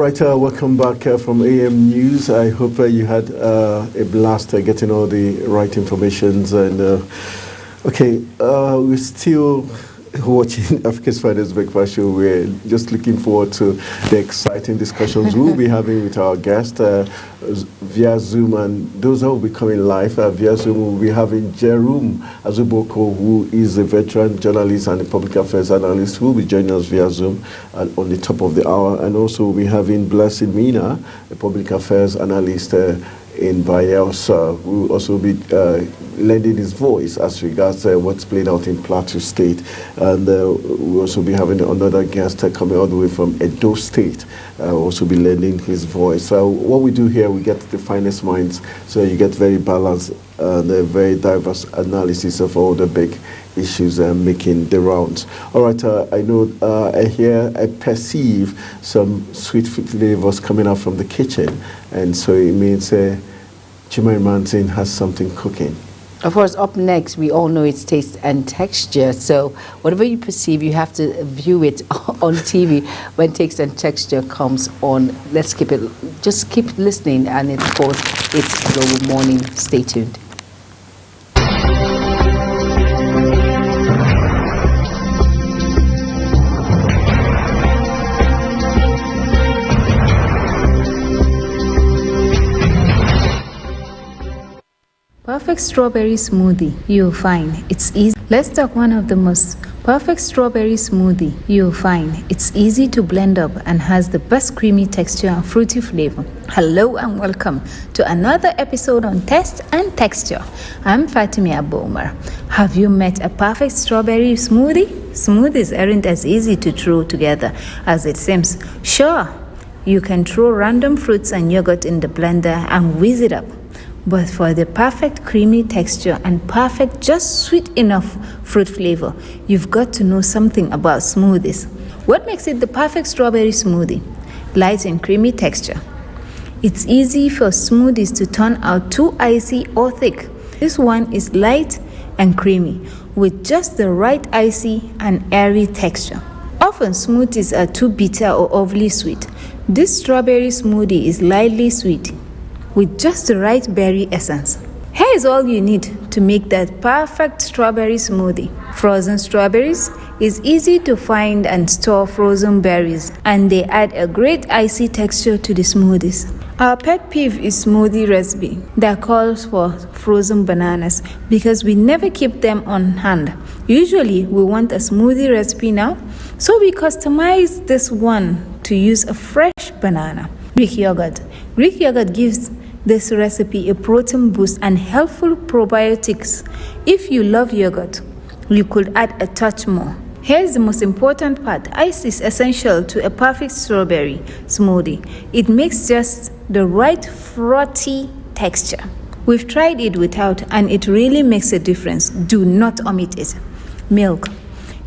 right, welcome back from AM News. I hope you had a blast getting all the right informations. And we're still watching Africa's Finest Breakfast Show. We're just looking forward to the exciting discussions we'll be having with our guest via Zoom, and those that will be coming live via Zoom. We'll be having Jerome Azuboko, who is a veteran journalist and a public affairs analyst, who will be joining us via Zoom on the top of the hour. And also we'll be having Blessed Mina, a public affairs analyst in Bayelsa, who will also be lending his voice as regards what's played out in Plateau State. And we'll also be having another guest coming all the way from Edo State, also be lending his voice. So what we do here, we get the finest minds, so you get very balanced and a very diverse analysis of all the big issues making the rounds. All right, I know, I perceive some sweet flavors coming out from the kitchen, and so it means Chimay Mountain has something cooking. Of course, up next, we all know it's taste and texture. So whatever you perceive, you have to view it on TV when taste and texture comes on. Let's keep it, just keep listening. And of course, it's Global Morning. Stay tuned. Perfect strawberry smoothie, you'll find it's easy. Let's talk one of the most perfect strawberry smoothie. You'll find it's easy to blend up and has the best creamy texture and fruity flavor. Hello and welcome to another episode on Taste and Texture. I'm Fatimi Abomar. Have you met a perfect strawberry smoothie? Smoothies aren't as easy to throw together as it seems. Sure, you can throw random fruits and yogurt in the blender and whiz it up. But for the perfect creamy texture and perfect just sweet enough fruit flavor, you've got to know something about smoothies. What makes it the perfect strawberry smoothie? Light and creamy texture. It's easy for smoothies to turn out too icy or thick. This one is light and creamy with just the right icy and airy texture. Often smoothies are too bitter or overly sweet. This strawberry smoothie is lightly sweet with just the right berry essence. Here is all you need to make that perfect strawberry smoothie. Frozen strawberries is easy to find and store frozen berries, and they add a great icy texture to the smoothies. Our pet peeve is smoothie recipe that calls for frozen bananas because we never keep them on hand. Usually we want a smoothie recipe now, so we customize this one to use a fresh banana. Greek yogurt. Greek yogurt gives this recipe a protein boost and helpful probiotics. If you love yogurt, you could add a touch more. Here's the most important part. Ice is essential to a perfect strawberry smoothie. It makes just the right frothy texture. We've tried it without, and it really makes a difference. Do not omit it. Milk.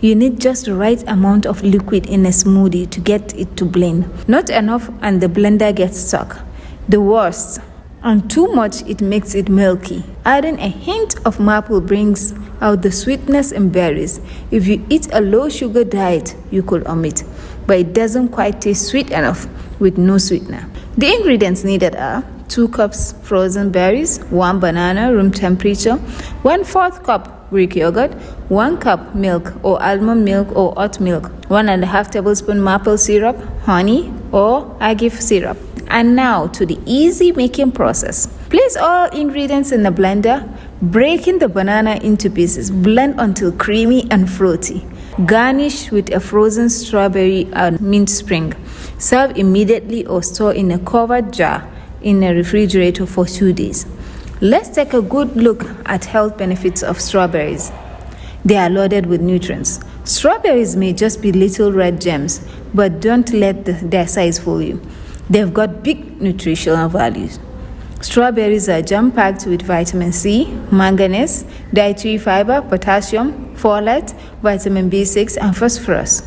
You need just the right amount of liquid in a smoothie to get it to blend. Not enough and the blender gets stuck. The worst. And too much, it makes it milky. Adding a hint of maple brings out the sweetness in berries. If you eat a low sugar diet, you could omit, but it doesn't quite taste sweet enough with no sweetener. The ingredients needed are 2 cups frozen berries, 1 banana room temperature, 1/4 cup Greek yogurt, 1 cup milk or almond milk or oat milk, 1.5 tablespoon maple syrup, honey or agave syrup. And now to the easy making process. Place all ingredients in a blender, breaking the banana into pieces. Blend until creamy and fruity. Garnish with a frozen strawberry and mint spring. Serve immediately or store in a covered jar in a refrigerator for 2 days. Let's take a good look at health benefits of strawberries. They are loaded with nutrients. Strawberries may just be little red gems, but don't let their size fool you. They've got big nutritional values. Strawberries are jam-packed with vitamin C, manganese, dietary fiber, potassium, folate, vitamin B6, and phosphorus.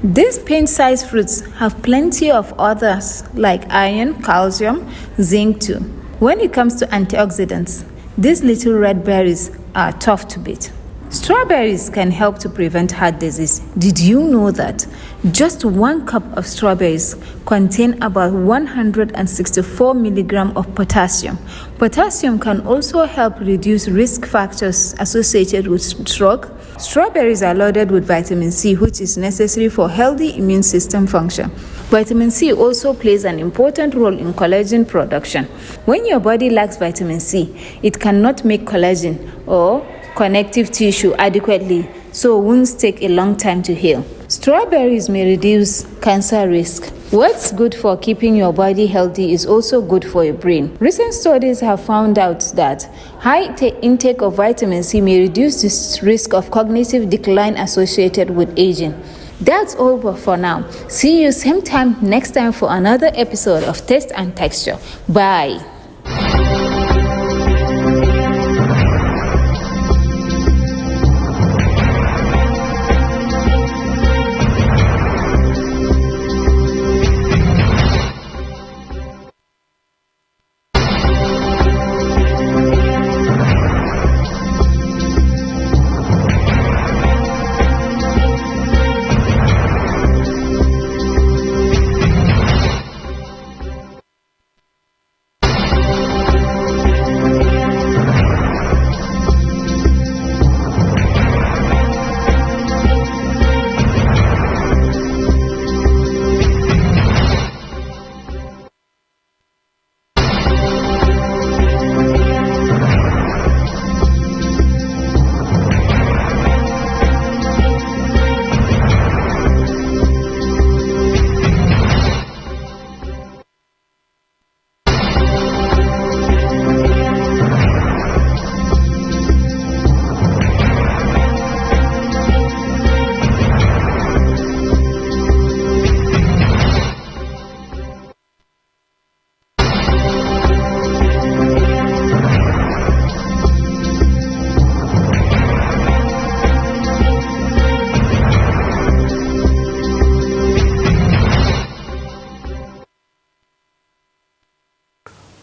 These pint-sized fruits have plenty of others like iron, calcium, zinc too. When it comes to antioxidants, these little red berries are tough to beat. Strawberries can help to prevent heart disease. Did you know that? Just 1 cup of strawberries contain about 164 milligrams of potassium. Potassium can also help reduce risk factors associated with stroke. Strawberries are loaded with vitamin C, which is necessary for healthy immune system function. Vitamin C also plays an important role in collagen production. When your body lacks vitamin C, it cannot make collagen or connective tissue adequately, so wounds take a long time to heal. Strawberries may reduce cancer risk. What's good for keeping your body healthy is also good for your brain. Recent studies have found out that high intake of vitamin C may reduce the risk of cognitive decline associated with aging. That's all for now. See you same time next time for another episode of Taste and Texture. Bye.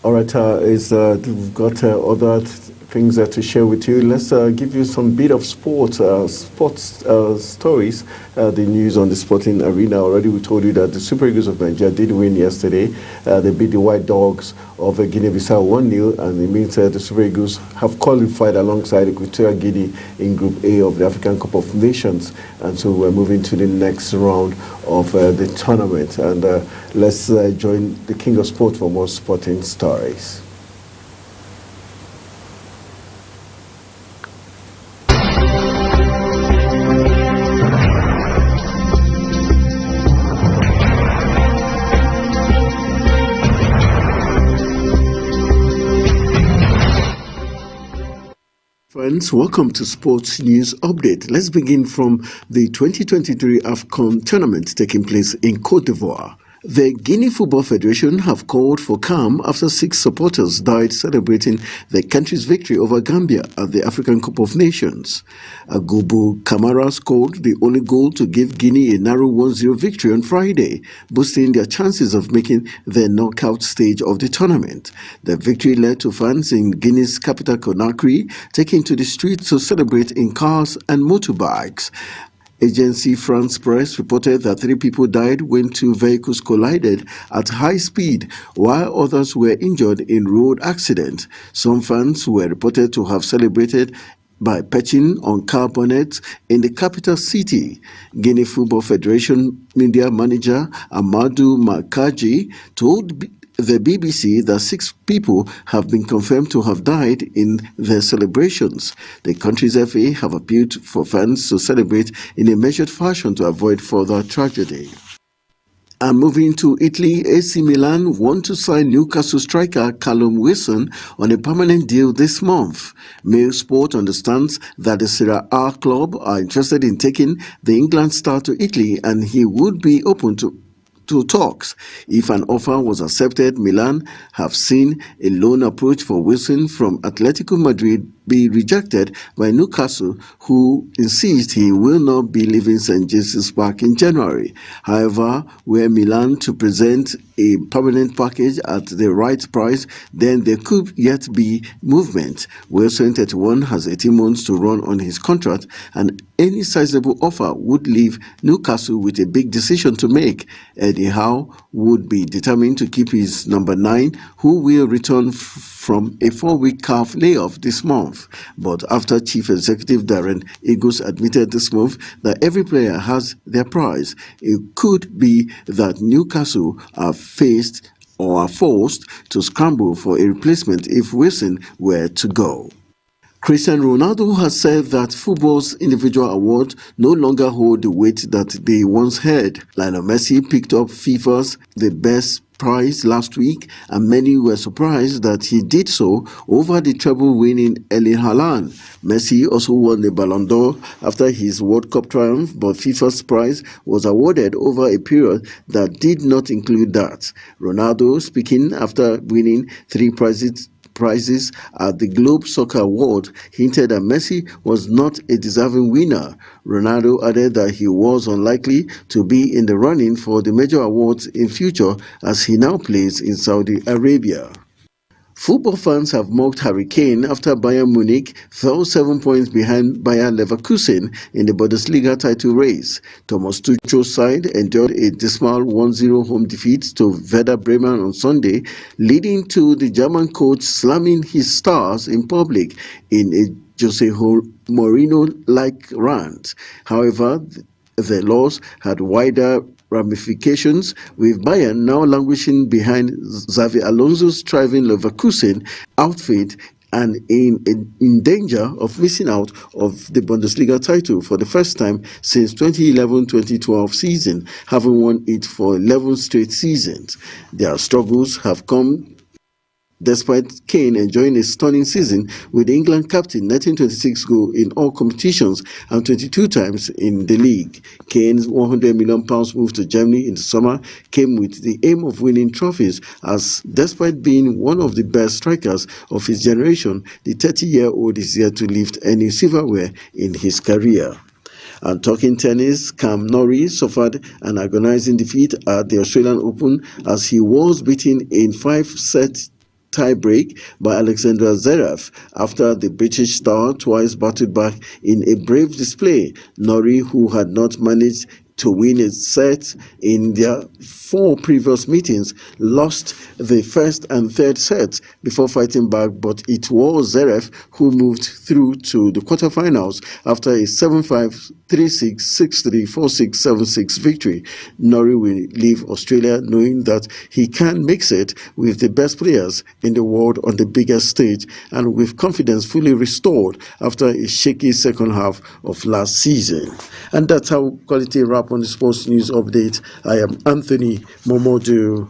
All right, we've got other things to share with you. Let's give you some bit of sports stories. The news on the sporting arena. Already we told you that the Super Eagles of Nigeria did win yesterday. They beat the White Dogs of Guinea-Bissau 1-0, and it means the Super Eagles have qualified alongside Equatorial Guinea in Group A of the African Cup of Nations. And so we're moving to the next round of the tournament. And let's join the King of Sport for more sporting stories. Friends, welcome to Sports News Update. Let's begin from the 2023 AFCON tournament taking place in Cote d'Ivoire. The Guinea Football Federation have called for calm after 6 supporters died celebrating their country's victory over Gambia at the African Cup of Nations. Agubu Kamara scored the only goal to give Guinea a narrow 1-0 victory on Friday, boosting their chances of making the knockout stage of the tournament. The victory led to fans in Guinea's capital Conakry taking to the streets to celebrate in cars and motorbikes. Agency France Presse reported that 3 people died when 2 vehicles collided at high speed, while others were injured in road accidents. Some fans were reported to have celebrated by perching on car bonnets in the capital city. Guinea Football Federation media manager Amadou Makaji told the BBC that 6 people have been confirmed to have died in the celebrations. The country's FA have appealed for fans to celebrate in a measured fashion to avoid further tragedy. And moving to Italy, AC Milan want to sign Newcastle striker Callum Wilson on a permanent deal this month. Mail Sport understands that the Serie A club are interested in taking the England star to Italy, and he would be open to talks. If an offer was accepted, Milan have seen a loan approach for Wilson from Atletico Madrid be rejected by Newcastle, who insist he will not be leaving St. James's Park in January. However, were Milan to present a permanent package at the right price, then there could yet be movement. Wilson, 31, has 18 months to run on his contract, and any sizable offer would leave Newcastle with a big decision to make. Eddie Howe would be determined to keep his number 9, who will return from a 4-week calf layoff this month. But after Chief Executive Darren Eagles admitted this month that every player has their price, it could be that Newcastle are faced or are forced to scramble for a replacement if Wilson were to go. Cristiano Ronaldo has said that football's individual awards no longer hold the weight that they once had. Lionel Messi picked up FIFA's The Best prize last week, and many were surprised that he did so over the treble-winning Erling Haaland. Messi also won the Ballon d'Or after his World Cup triumph, but FIFA's prize was awarded over a period that did not include that. Ronaldo, speaking after winning 3 prizes at the Globe Soccer Award, hinted that Messi was not a deserving winner. Ronaldo added that he was unlikely to be in the running for the major awards in future as he now plays in Saudi Arabia. Football fans have mocked Harry Kane after Bayern Munich fell 7 points behind Bayer Leverkusen in the Bundesliga title race. Thomas Tuchel's side endured a dismal 1-0 home defeat to Werder Bremen on Sunday, leading to the German coach slamming his stars in public in a Jose Mourinho-like rant. However, the loss had wider ramifications, with Bayern now languishing behind Xavi Alonso's thriving Leverkusen outfit and in danger of missing out of the Bundesliga title for the first time since 2011-2012 season, having won it for 11 straight seasons. Their struggles have come despite Kane enjoying a stunning season, with the England captain netting 26 goals in all competitions and 22 times in the league. Kane's £100 million move to Germany in the summer came with the aim of winning trophies, as despite being one of the best strikers of his generation, the 30-year-old is yet to lift any silverware in his career. And talking tennis, Cam Norrie suffered an agonizing defeat at the Australian Open as he was beaten in 5-set tie-break by Alexander Zverev after the British star twice battled back in a brave display. Norrie, who had not managed to win a set in their 4 previous meetings, lost the first and third sets before fighting back, but it was Zverev who moved through to the quarterfinals after a 7-5, 3-6, 6-3, 4-6, 7-6 victory. Norrie will leave Australia knowing that he can mix it with the best players in the world on the biggest stage, and with confidence fully restored after a shaky second half of last season. And that's how Quality wrap on the Sports News Update. I am Anthony Momodu.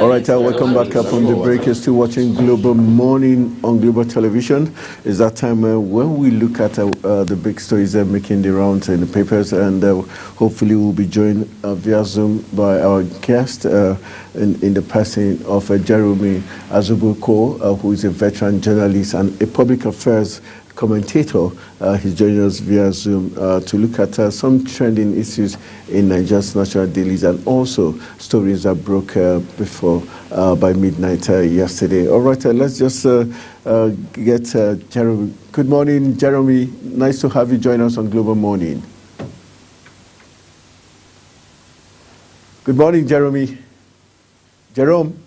All right, welcome back from the break. You're still watching Global Morning on Global Television. It's that time when we look at the big stories making the rounds in the papers, and hopefully we'll be joined via Zoom by our guest in the person of Jeremy Azubuko, who is a veteran journalist and a public affairs commentator. He's joining us via Zoom to look at some trending issues in Nigeria's national dailies and also stories that broke before by midnight yesterday. All right, let's just get Jeremy. Good morning, Jeremy. Nice to have you join us on Global Morning. Good morning, Jeremy. Jerome.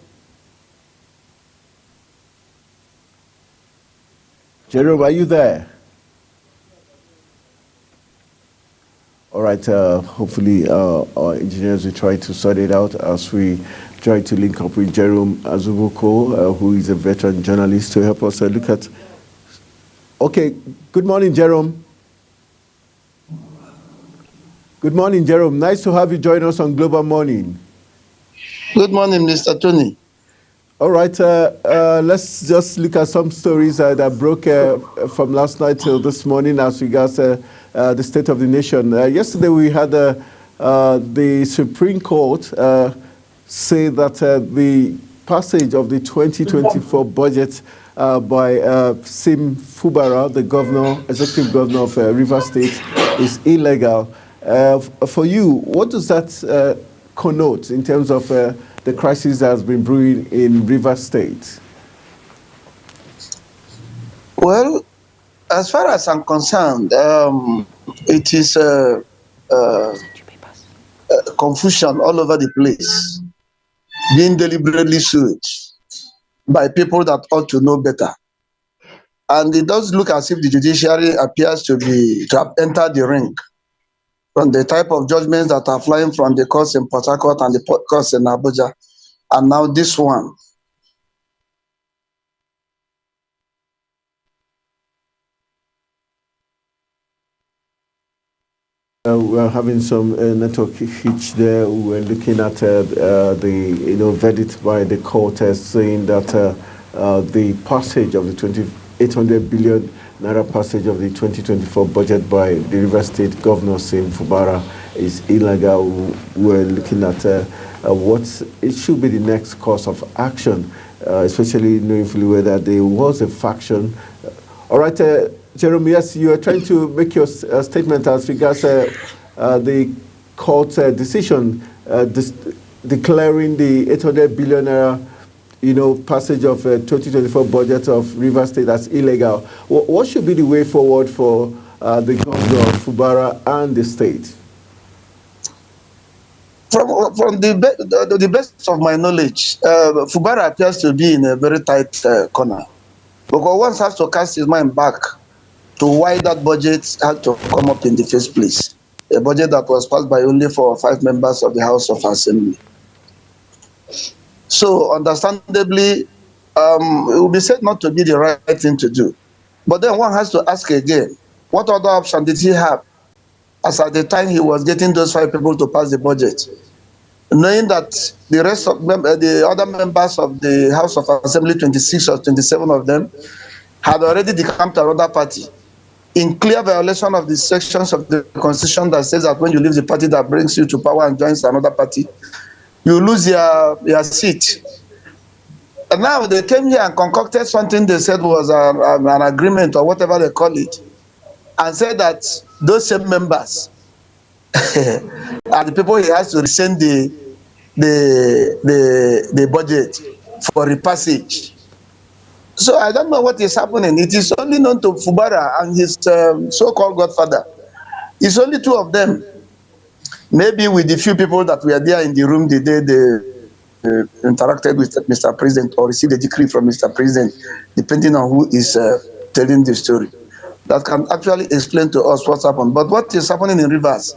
Jerome, are you there? All right, hopefully our engineers will try to sort it out as we try to link up with Jerome Azubuko, who is a veteran journalist, to help us look at... Okay, good morning, Jerome. Good morning, Jerome. Nice to have you join us on Global Morning. Good morning, Mr. Tony. All right, let's just look at some stories that broke from last night till this morning as regards the state of the nation. Yesterday we had the Supreme Court say that the passage of the 2024 budget by Sim Fubara, the governor, executive governor of Rivers State, is illegal. For you, what does that connote in terms of the crisis that has been brewing in Rivers State? Well, as far as I'm concerned, it is confusion all over the place, being deliberately sowed by people that ought to know better. And it does look as if the judiciary appears to have entered the ring from the type of judgments that are flying from the courts in Port Harcourt and the courts in Abuja, and now this one. We're having some network hitch there. We're looking at the verdict by the court saying that the passage of the 800 billion naira passage of the 2024 budget by the River State Governor Sim Fubara is illegal. We're looking at what it should be the next course of action, especially knowing fully well that there was a faction. All right, Jerome, yes, you are trying to make your statement as regards the court's decision declaring the 800 billion naira passage of 2024 budget of River State as illegal. What should be the way forward for the governor of Fubara and the state? From the best of my knowledge, Fubara appears to be in a very tight corner, because one has to cast his mind back to why that budget had to come up in the first place. A budget that was passed by only 4 or 5 members of the House of Assembly. So, understandably, it would be said not to be the right thing to do. But then one has to ask again, what other option did he have as at the time he was getting those 5 people to pass the budget? Knowing that the rest of the other members of the House of Assembly, 26 or 27 of them, had already decamped to another party, in clear violation of the sections of the Constitution that says that when you leave the party that brings you to power and joins another party, you lose your seat. And now they came here and concocted something they said was an agreement or whatever they call it, and said that those same members are the people he has to rescind the budget for repassage. So I don't know what is happening. It is only known to Fubara and his so-called godfather. It's only 2 of them. Maybe with the few people that were there in the room the day they interacted with Mr. President or received a decree from Mr. President, depending on who is telling the story. That can actually explain to us what's happened. But what is happening in Rivers,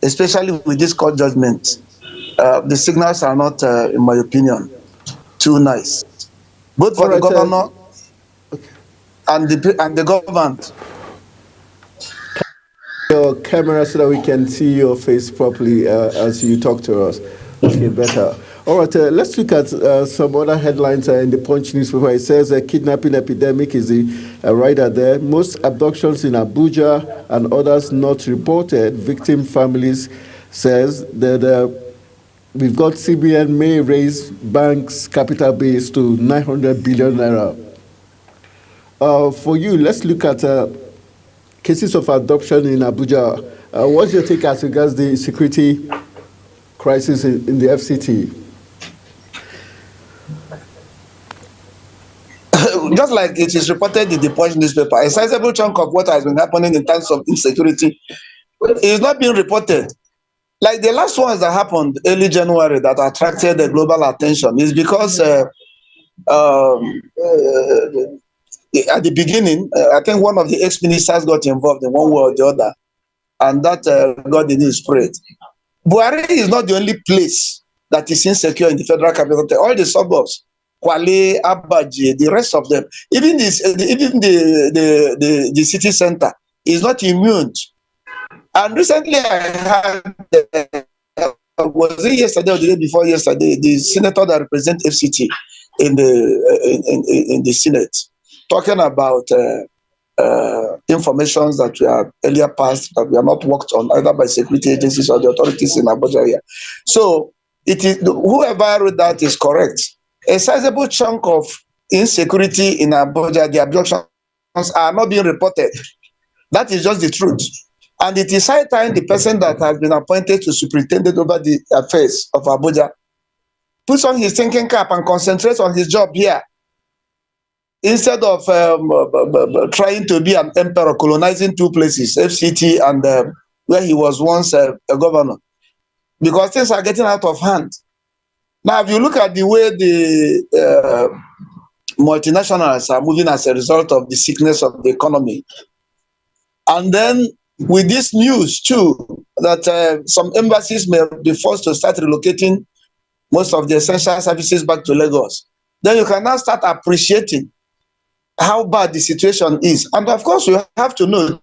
especially with this court judgment, the signals are not, in my opinion, too nice. Both for the governor and the government. Your camera so that we can see your face properly as you talk to us. Okay, better. All right, let's look at some other headlines in the Punch newspaper. It says a kidnapping epidemic is the rider there. Most abductions in Abuja and others not reported. Victim families says that we've got CBN may raise bank's capital base to 900 billion naira. For you, let's look at cases of adoption in Abuja. What's your take as regards the security crisis in the FCT? Just like it is reported in the Punch newspaper, a sizable chunk of what has been happening in terms of insecurity is not being reported. Like the last ones that happened early January that attracted the global attention is because at the beginning, I think one of the ex-ministers got involved in one way or the other, and that got the news spread. Buhari is not the only place that is insecure in the federal capital. All the suburbs, Kwale, Abaji, the rest of them, even the city center is not immune. And recently I heard, was it yesterday or the day before yesterday, the senator that represents FCT in the Senate, talking about information that we have earlier passed that we have not worked on either by security agencies or the authorities in Abuja here. So it is, whoever wrote that is correct. A sizable chunk of insecurity in Abuja, the abductions are not being reported. That is just the truth. And it is high time the person that has been appointed to superintendent over the affairs of Abuja puts on his thinking cap and concentrates on his job here, instead of trying to be an emperor colonizing two places, FCT and where he was once a governor, because things are getting out of hand. Now, if you look at the way the multinationals are moving as a result of the sickness of the economy, and then with this news too, that some embassies may be forced to start relocating most of the essential services back to Lagos, then you can now start appreciating how bad the situation is. And of course, you have to know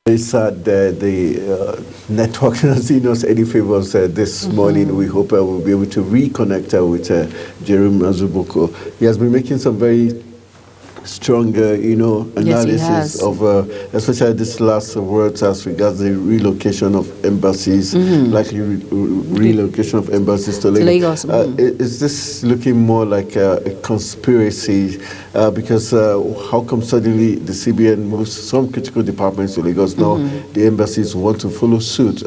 It's the network has seen us any favors this morning. We hope we'll be able to reconnect with Jerome Azuboko. He has been making some very strong, analysis of, especially this last words as regards the relocation of embassies, likely relocation of embassies to Lagos. Is this looking more like a conspiracy? Because how come suddenly the CBN moves some critical departments to Lagos? Now the embassies want to follow suit.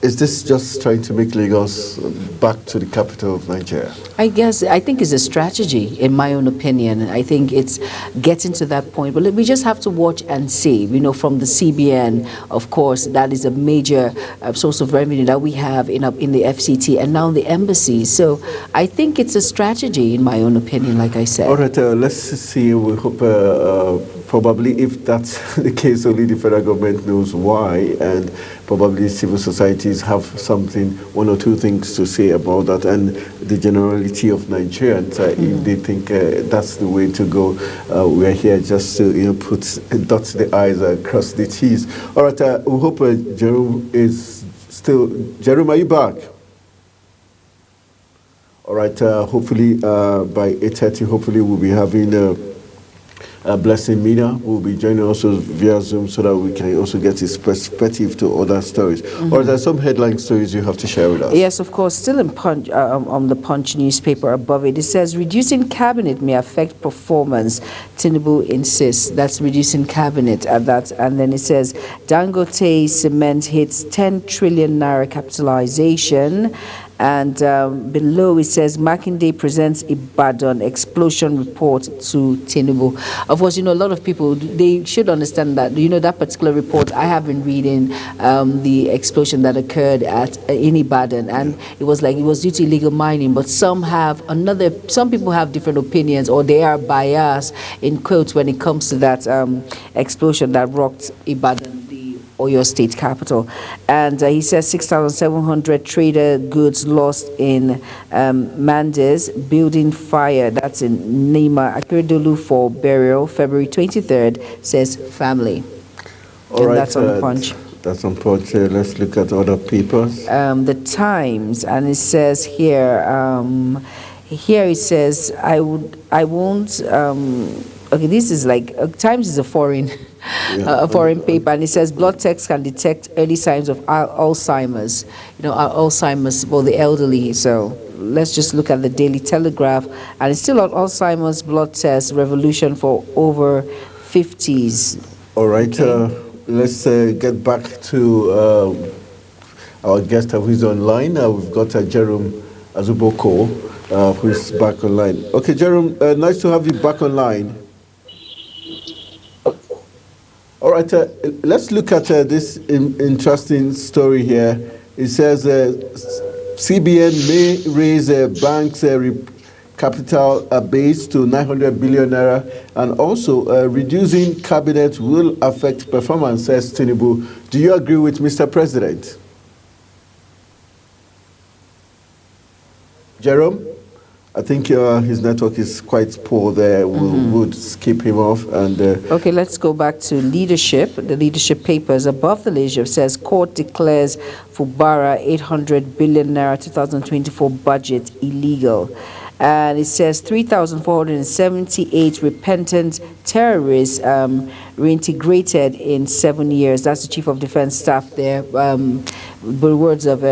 Is this just trying to make Lagos back to the capital of Nigeria? I think it's a strategy, in my own opinion. I think it's getting to that point. But we just have to watch and see. From the CBN, of course, that is a major source of revenue that we have in the FCT and now the embassies. So I think it's a strategy, in my own opinion, like I said. All right, let's see. We hope probably if that's the case, only the federal government knows why, and probably civil societies have something, one or two things to say about that, and the generality of Nigerians, if they think that's the way to go. We're here just to dot the I's and cross the T's. All right, we hope Jerome is still. Jerome, are you back? All right, hopefully by 8:30, hopefully we'll be having Blessing Mina will be joining us via Zoom so that we can also get his perspective to other stories. Or are there some headline stories you have to share with us? Yes, of course. Still in Punch, on the Punch newspaper above it, it says reducing cabinet may affect performance. Tinubu insists. That's reducing cabinet at that. And then it says Dangote Cement hits 10 trillion naira capitalization. And below it says Makinde presents Ibadan explosion report to Tinubu. Of course, a lot of people, they should understand that, that particular report, I have been reading the explosion that occurred in Ibadan, and it was due to illegal mining, but some people have different opinions, or they are biased, in quotes, when it comes to that explosion that rocked Ibadan, Oyo State capital. And he says 6,700 trader goods lost in Mandes, building fire. That's in Nima Akeredolu for burial, February 23rd, says family. All and right, that's on Punch. That's on Punch. Let's look at other papers. The Times, and it says here, here it says, I won't, okay, this is like, Times is a foreign, a foreign paper, and it says blood tests can detect early signs of Alzheimer's, Alzheimer's for the elderly. So let's just look at the Daily Telegraph, and it's still on Alzheimer's blood test revolution for over 50s. All right, Okay. Let's get back to our guest who is online. We've got Jerome Azuboko, who is back online. Okay, Jerome, nice to have you back online. All right, let's look at this interesting story here. It says CBN may raise banks' capital base to 900 billion naira, and also reducing cabinet will affect performance, says Tinubu. Do you agree with Mr. President? Jerome? I think his network is quite poor there. We would skip him off. And okay, let's go back to leadership. The leadership papers above the leadership says court declares Fubara 800 billion naira 2024 budget illegal. And it says 3,478 repentant terrorists reintegrated in 7 years. That's the Chief of Defense Staff there. The words of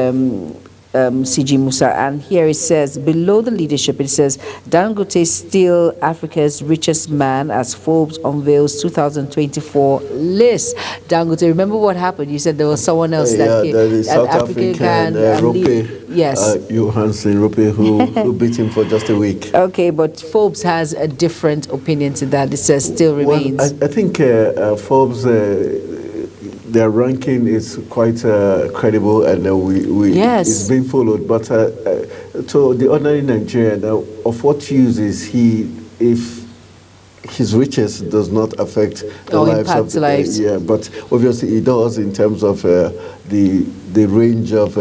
CG Musa. And here it says, below the leadership, it says, Dangote still Africa's richest man as Forbes unveils 2024 list. Dangote, remember what happened? You said there was someone else that came, the South African Rope. Yes. Johansson Rope, who beat him for just a week. Okay, but Forbes has a different opinion to that. It says still remains. Well, I think Forbes, their ranking is quite credible, and Yes. it's being followed. But to the ordinary Nigerian, of what use is he if his riches does not affect the lives of the lives? Yeah, but obviously it does in terms of the range of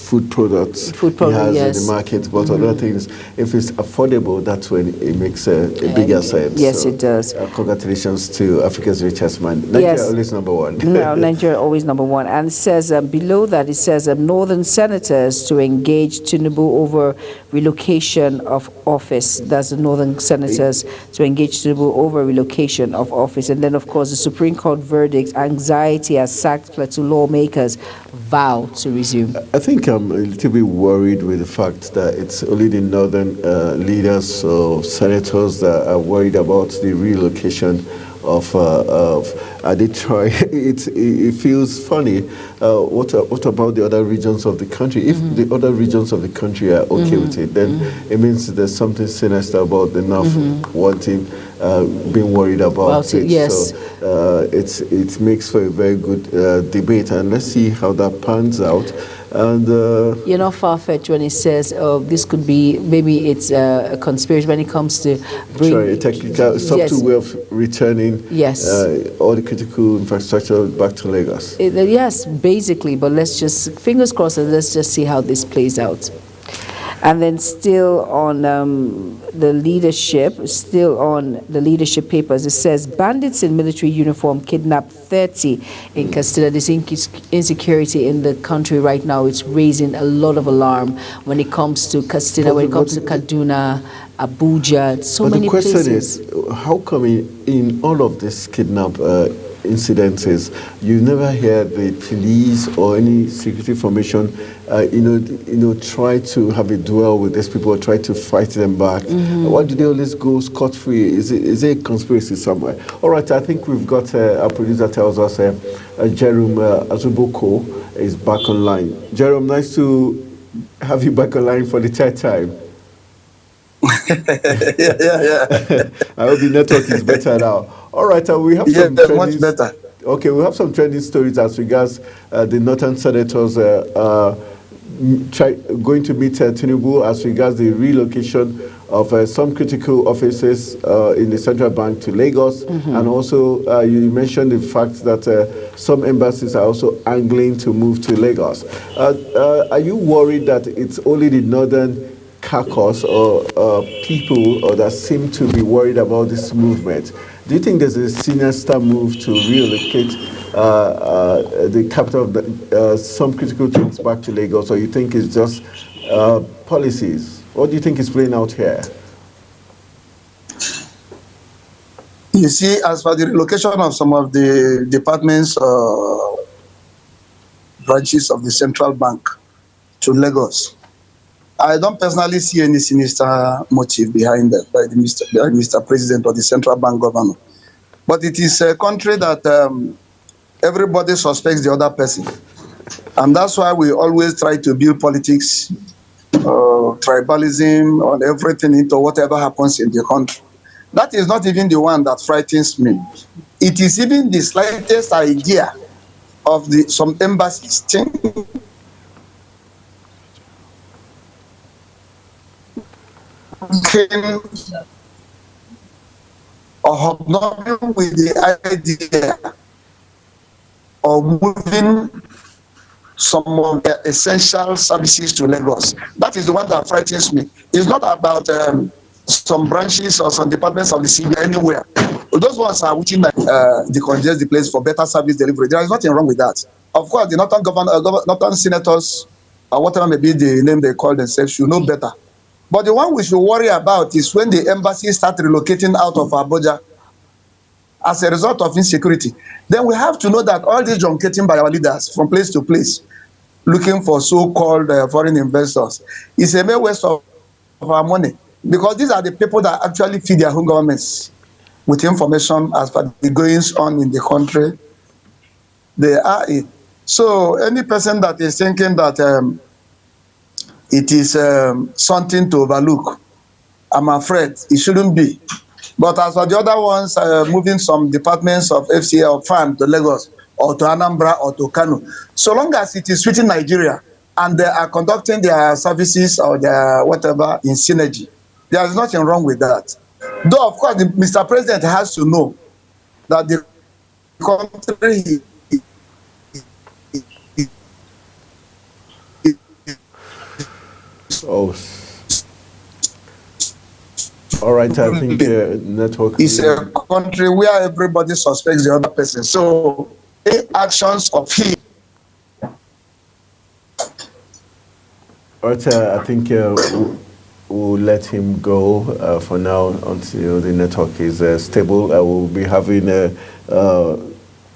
food products he has yes. in the market. But other things, if it's affordable, that's when it makes a bigger sense. Yes, So, it does. Congratulations to Africa's richest man. Nigeria Yes. always number one. No, Nigeria always number one. And it says below that, it says northern senators to engage Tinubu over relocation of office. That's the northern senators to engage Tinubu over relocation of office. And then, of course, the Supreme Court verdict, anxiety has sacked Plateau lawmakers, vow to resume. I think I'm a little bit worried with the fact that it's only the northern leaders or senators that are worried about the relocation of they try. It feels funny. What about the other regions of the country? If the other regions of the country are okay with it, then it means there's something sinister about the North wanting, being worried about it. Yes. So it makes for a very good debate, and let's see how that pans out. And You're not far-fetched when it says this could be, maybe it's a conspiracy when it comes to bring a technical, subtle way of returning Yes. all the critical infrastructure back to Lagos. Yes, basically, but let's just, fingers crossed, and let's just see how this plays out. And then still on the leadership papers, it says bandits in military uniform kidnapped 30 in Castilla. This insecurity in the country right now, it's raising a lot of alarm when it comes to Castilla, when it comes to Kaduna, Abuja, so many places. But the question is, how come in all of these kidnap incidences, you never hear the police or any security formation, try to have a duel with these people, or try to fight them back? Why do they always go scot-free? Is it a conspiracy somewhere? All right, I think we've got our producer tells us Jerome Azuboko is back online. Jerome, nice to have you back online for the third time. yeah. I hope the network is better now. All right, we have some trending, much better. Okay, we have some trending stories as regards the northern senators going to meet Tinubu as regards the relocation of some critical offices in the central bank to Lagos, and also you mentioned the fact that some embassies are also angling to move to Lagos. Are you worried that it's only the northern caucus or people that seem to be worried about this movement? Do you think there's a sinister move to relocate the capital of some critical things back to Lagos, or you think it's just policies? What do you think is playing out here? You see, as for the relocation of some of the departments, branches of the central bank to Lagos, I don't personally see any sinister motive behind that by Mr. President or the central bank governor. But it is a country that everybody suspects the other person. And that's why we always try to build politics, tribalism, on everything into whatever happens in the country. That is not even the one that frightens me. It is even the slightest idea of some embassies thinking or hobnobbing with the idea of moving some of the essential services to Lagos. That is the one that frightens me. It's not about some branches or some departments of the CBI anywhere. Those ones are wishing that decongest the place for better service delivery. There is nothing wrong with that. Of course, the northern senators, or whatever may be the name they call themselves, should know better. But the one we should worry about is when the embassies start relocating out of Abuja as a result of insecurity. Then we have to know that all this junketing by our leaders from place to place, looking for so-called foreign investors, is a mere waste of our money. Because these are the people that actually feed their home governments with information as per the goings on in the country. They are it. So any person that is thinking that it is something to overlook, I'm afraid it shouldn't be. But as for the other ones, moving some departments of FCA or FAN to Lagos or to Anambra or to Kano, so long as it is within Nigeria and they are conducting their services or their whatever in synergy, there is nothing wrong with that. Though, of course, Mr. President has to know that the country All right, I think network is a country where everybody suspects the other person. So, any actions of him. All right, I think we'll let him go for now until the network is stable. We'll be having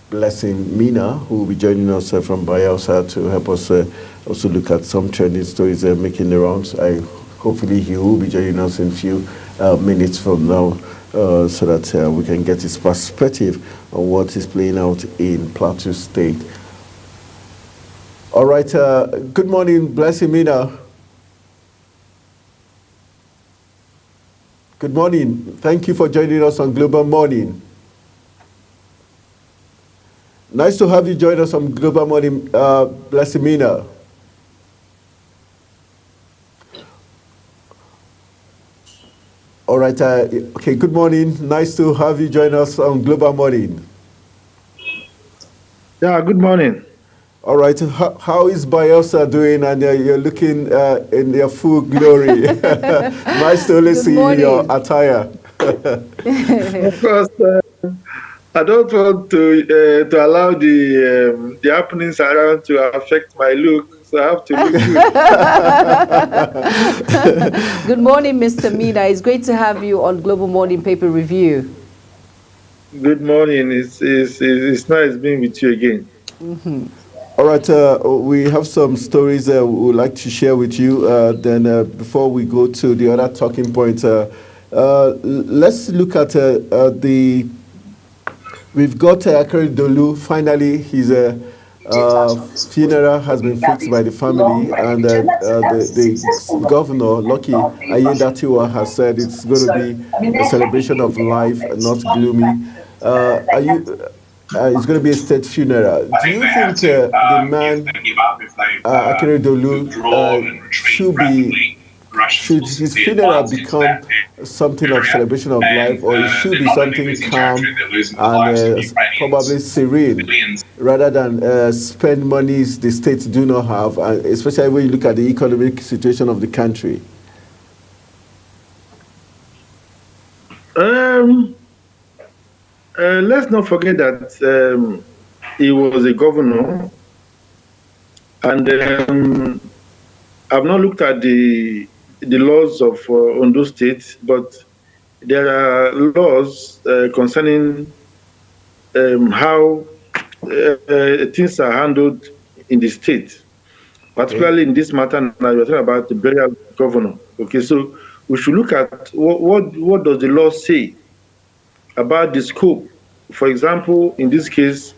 Blessing Mina, who will be joining us from Bayelsa to help us also look at some trending stories making the rounds. Hopefully he will be joining us in a few minutes from now so that we can get his perspective on what is playing out in Plateau State. All right, good morning, Blessing Mina. Good morning. Thank you for joining us on Global Morning. Nice to have you join us on Global Morning, Blessing Mina. All right. Okay, good morning. Nice to have you join us on Global Morning. Yeah, good morning. All right. How is Bayelsa doing? And you're looking in their full glory. Nice to only see your attire. Of course, I don't want to allow the happenings around to affect my look, so I have to look good. Good morning, Mr. Mina. It's great to have you on Global Morning Paper Review. Good morning. It's nice being with you again. Mm-hmm. All right, we have some stories we would like to share with you. Then before we go to the other talking points, let's look at we've got Akeredolu. Finally, his funeral has been fixed by the family, and the governor, Lucky Aiyedatiwa, has said it's going to be a celebration of life, not gloomy. It's going to be a state funeral. Do you think the man, Akeredolu, should his funeral become something of celebration of life, or it should be something calm and probably serene, rather than spend monies the states do not have, especially when you look at the economic situation of the country? Let's not forget that he was a governor, and I've not looked at the laws of Ondo State, but there are laws concerning how things are handled in the state, particularly in this matter. Now you're talking about the burial governor. Okay, so we should look at what does the law say about the scope. For example, in this case,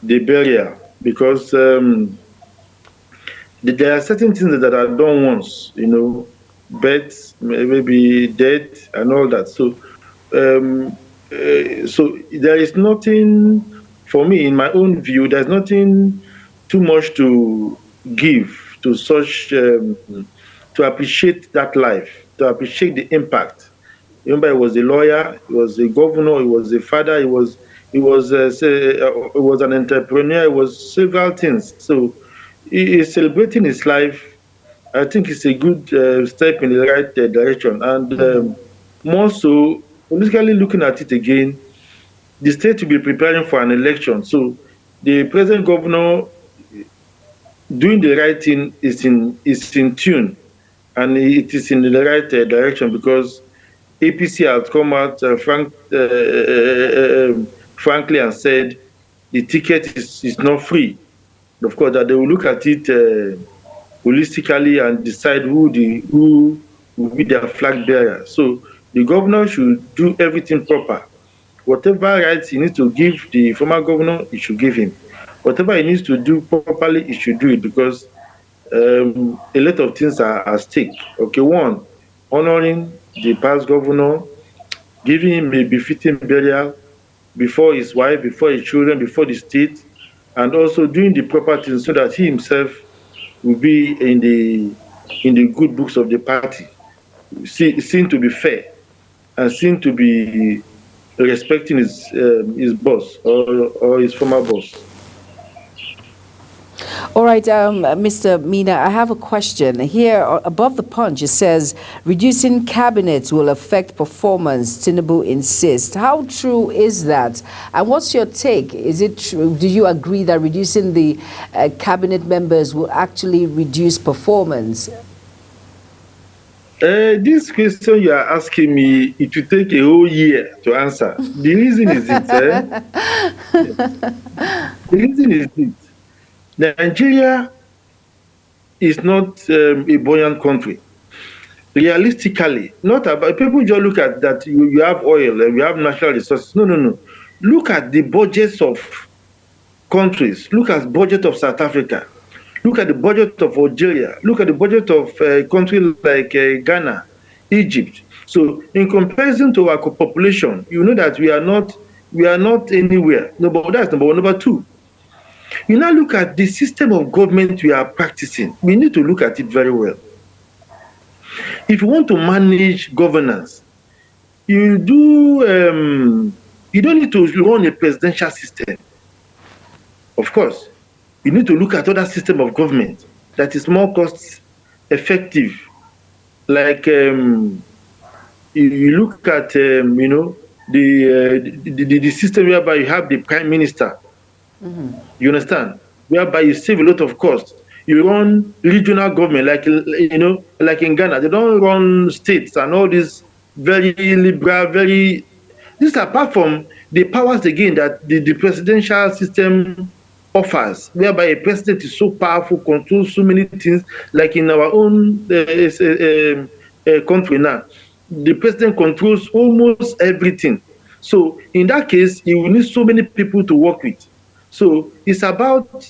the burial, because there are certain things that are done once, births, maybe death, and all that. So, so there is nothing for me, in my own view. There's nothing too much to give to such to appreciate that life, to appreciate the impact. Remember, he was a lawyer, he was a governor, he was a father, he was an entrepreneur, he was several things. So he is celebrating his life. I think it's a good step in the right direction. And more so, politically looking at it again, the state will be preparing for an election. So the present governor doing the right thing is in tune, and it is in the right direction, because APC has come out frankly and said the ticket is not free. Of course, that they will look at it holistically and decide who will be their flag bearer. So the governor should do everything proper. Whatever rights he needs to give the former governor, he should give him. Whatever he needs to do properly, he should do it, because a lot of things are at stake. Okay, one, honoring the past governor, giving him a befitting burial before his wife, before his children, before the state, and also doing the proper things so that he himself will be in the good books of the party, seen to be fair and seen to be respecting his boss or his former boss. All right, Mr. Mina, I have a question. Here, above the punch, it says, reducing cabinets will affect performance, Tinubu insists. How true is that? And what's your take? Is it true? Do you agree that reducing the cabinet members will actually reduce performance? This question you are asking me, it will take a whole year to answer. The reason is it. Nigeria is not a buoyant country. Realistically, not about people just look at that you have oil and you have natural resources. No. Look at the budgets of countries. Look at the budget of South Africa. Look at the budget of Algeria. Look at the budget of countries like Ghana, Egypt. So, in comparison to our population, you know that we are not anywhere. No, but that's number one. Number two, you now look at the system of government we are practicing. We need to look at it very well. If you want to manage governance, you don't need to run a presidential system. Of course, you need to look at other system of government that is more cost effective. Like you look at the system whereby you have the prime minister. Mm-hmm. You understand? Whereby you save a lot of cost. You run regional government, like in Ghana, they don't run states and all this very liberal, this apart from the powers again that the presidential system offers, whereby a president is so powerful, controls so many things, like in our own country now. The president controls almost everything. So in that case, you will need so many people to work with. So it's about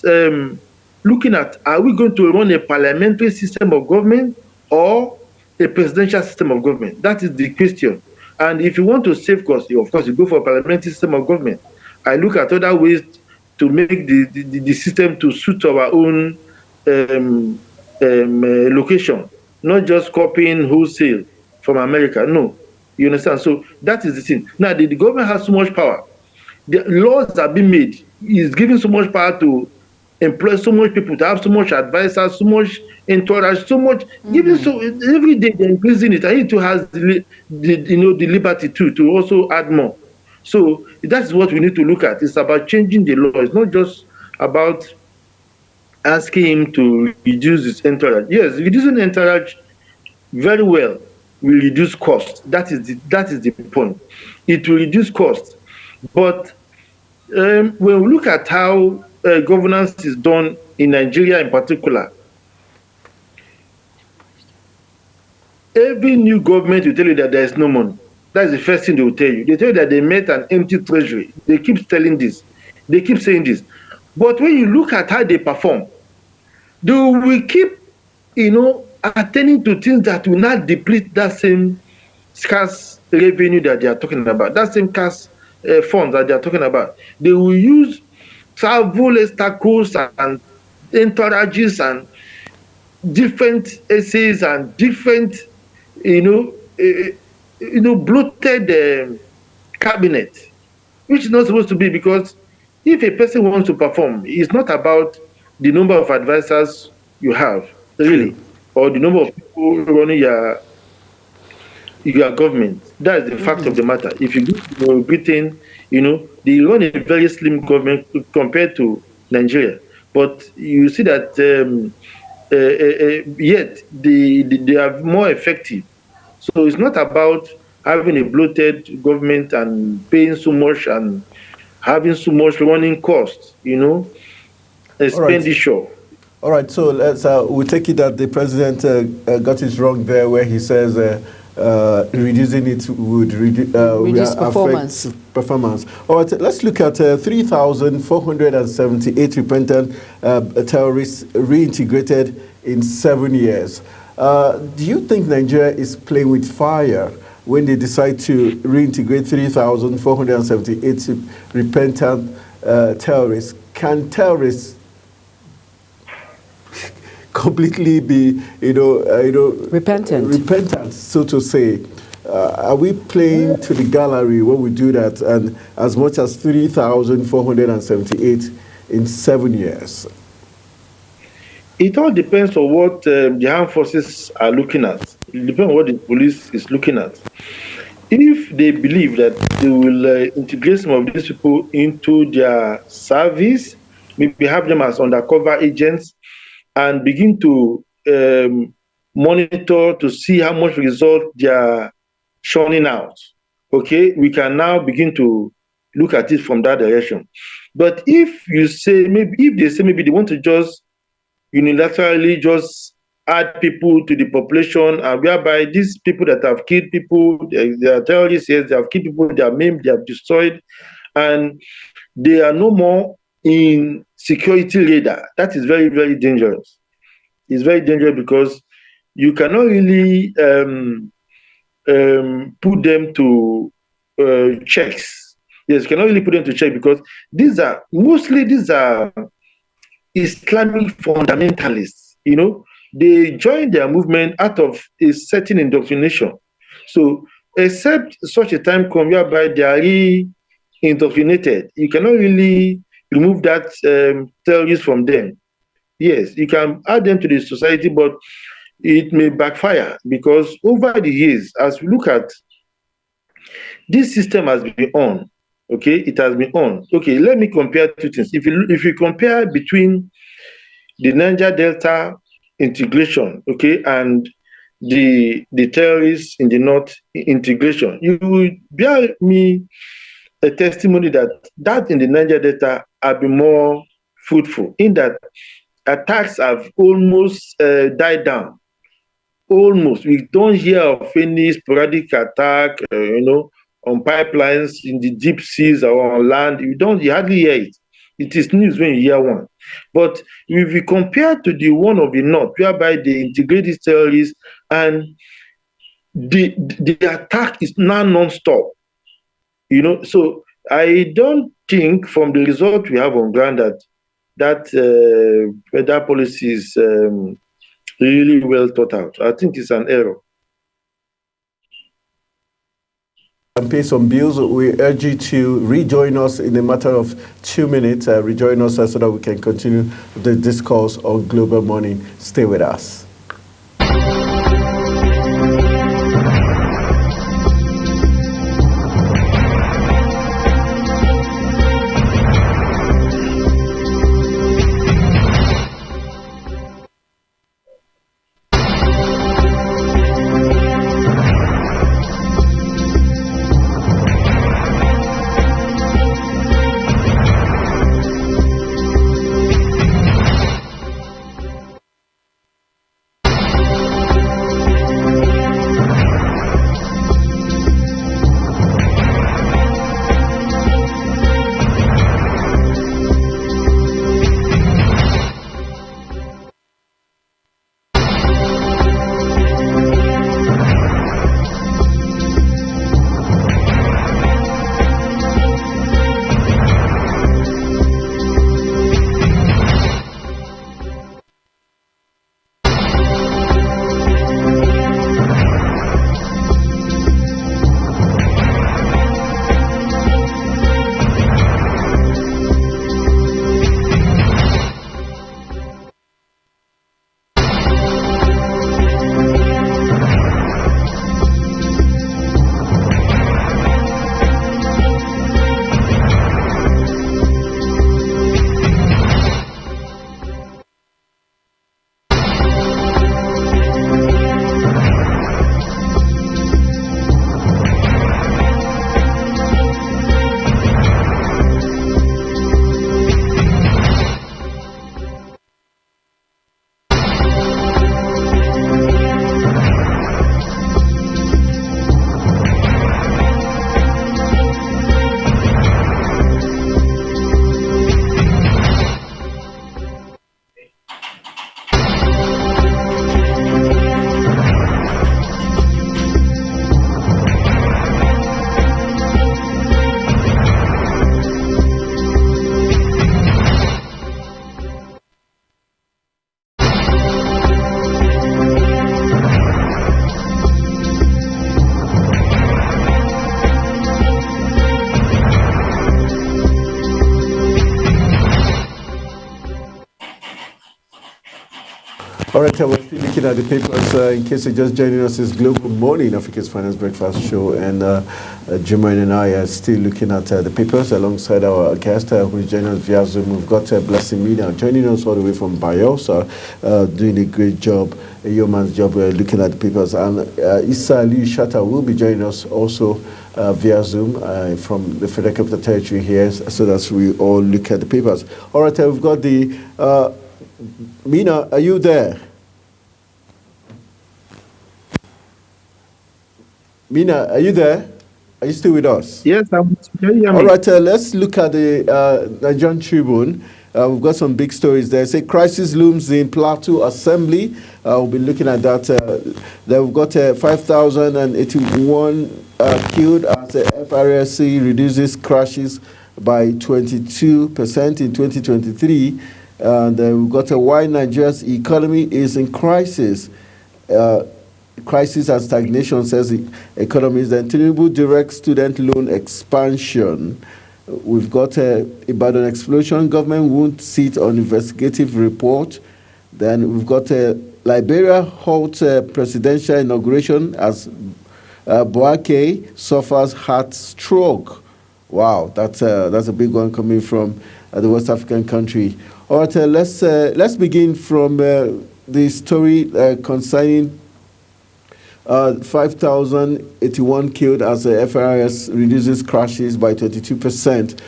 looking at, are we going to run a parliamentary system of government or a presidential system of government? That is the question. And if you want to save costs, of course, you go for a parliamentary system of government. I look at other ways to make the system to suit our own location, not just copying wholesale from America. No, you understand? So that is the thing. Now, the government has so much power. The laws are being made. It's giving so much power to employ so much people, to have so much advisors, so much entourage, so much. Giving so every day they're increasing it, and it too has the liberty to also add more. So that's what we need to look at. It's about changing the law. It's not just about asking him to reduce his entourage. Yes, reducing entourage very well will reduce cost. That is the point. It will reduce cost. But when we look at how governance is done in Nigeria in particular, every new government will tell you that there is no money. That's the first thing they will tell you. They tell you that they met an empty treasury. They keep telling this. They keep saying this. But when you look at how they perform, they will keep, attending to things that will not deplete that same scarce revenue that they are talking about, that same scarce funds that they are talking about. They will use travel obstacles and entourages and different essays and different, bloated cabinet, which is not supposed to be, because if a person wants to perform, it's not about the number of advisors you have, really, or the number of people running your government. That is the fact of the matter. If you go to Britain, they run a very slim government compared to Nigeria. But you see that yet they are more effective. So it's not about having a bloated government and paying so much and having so much running costs, expenditure. All right, so let's we'll take it that the president got it wrong there, where he says reducing it would reduce performance. All right, let's look at 3,478 repentant terrorists reintegrated in 7 years. Do you think Nigeria is playing with fire when they decide to reintegrate 3,478 repentant terrorists? Can terrorists completely be, repentant, so to say? Are we playing to the gallery when we do that, and as much as 3,478 in 7 years? It all depends on what the armed forces are looking at. It depends on what the police is looking at. If they believe that they will integrate some of these people into their service, maybe have them as undercover agents, and begin to monitor to see how much result they are churning out, okay, we can now begin to look at it from that direction. But if they say maybe they want to just unilaterally just add people to the population, and whereby these people that have killed people, they are terrorists, yes, they have killed people, they are maimed, they have destroyed, and they are no more in security radar. That is very, very dangerous. It's very dangerous because you cannot really put them to checks. Yes, you cannot really put them to check, because these are Islamic fundamentalists. They join their movement out of a certain indoctrination. So, except such a time comes whereby they are re-indoctrinated, you cannot really remove that terrorists from them. Yes, you can add them to the society, but it may backfire, because over the years, as we look at this system has been on, okay, it has been on. Okay, let me compare two things. If you compare between the Niger Delta integration, okay, and the terrorists in the North integration, you will bear me a testimony that in the Niger Delta have been more fruitful, in that attacks have almost died down. Almost. We don't hear of any sporadic attack, on pipelines in the deep seas or on land. You hardly hear it. It is news when you hear one. But if you compare to the one of the North, whereby they integrate these terrorists, and the attack is now non-stop. So I don't think from the result we have on ground that policy is really well thought out. I think it's an error. And pay some bills. We urge you to rejoin us in a matter of 2 minutes. Rejoin us so that we can continue the discourse on global morning. Stay with us. All right, we're still looking at the papers. In case you're just joining us, it's Global Morning, Africa's Finance Breakfast Show, and Jermaine and I are still looking at the papers alongside our guest who is joining us via Zoom. We've got Blessing Media joining us all the way from Bayelsa, doing a great job, a yeoman's job, looking at the papers. And Issa Ali Shatta will be joining us also via Zoom from the Federal Capital Territory here, so that we all look at the papers. All right, we've got the Mina, are you there? Mina, are you there? Are you still with us? Yes, I'm. All right, let's look at the Nigerian Tribune. We've got some big stories there. Say crisis looms in Plateau Assembly. We'll be looking at that. Then we've got 5,081 killed as the FRSC reduces crashes by 22% in 2023. And we've got why Nigeria's economy is in crisis. Crisis and stagnation, says the economist. Then Tinubu direct student loan expansion. We've got Ibadan explosion. Government won't sit on investigative report. Then we've got Liberia halt presidential inauguration as Boake suffers heart stroke. Wow, that's a big one coming from the West African country. All right, let's begin from the story concerning 5,081 killed as the FRS reduces crashes by 22%.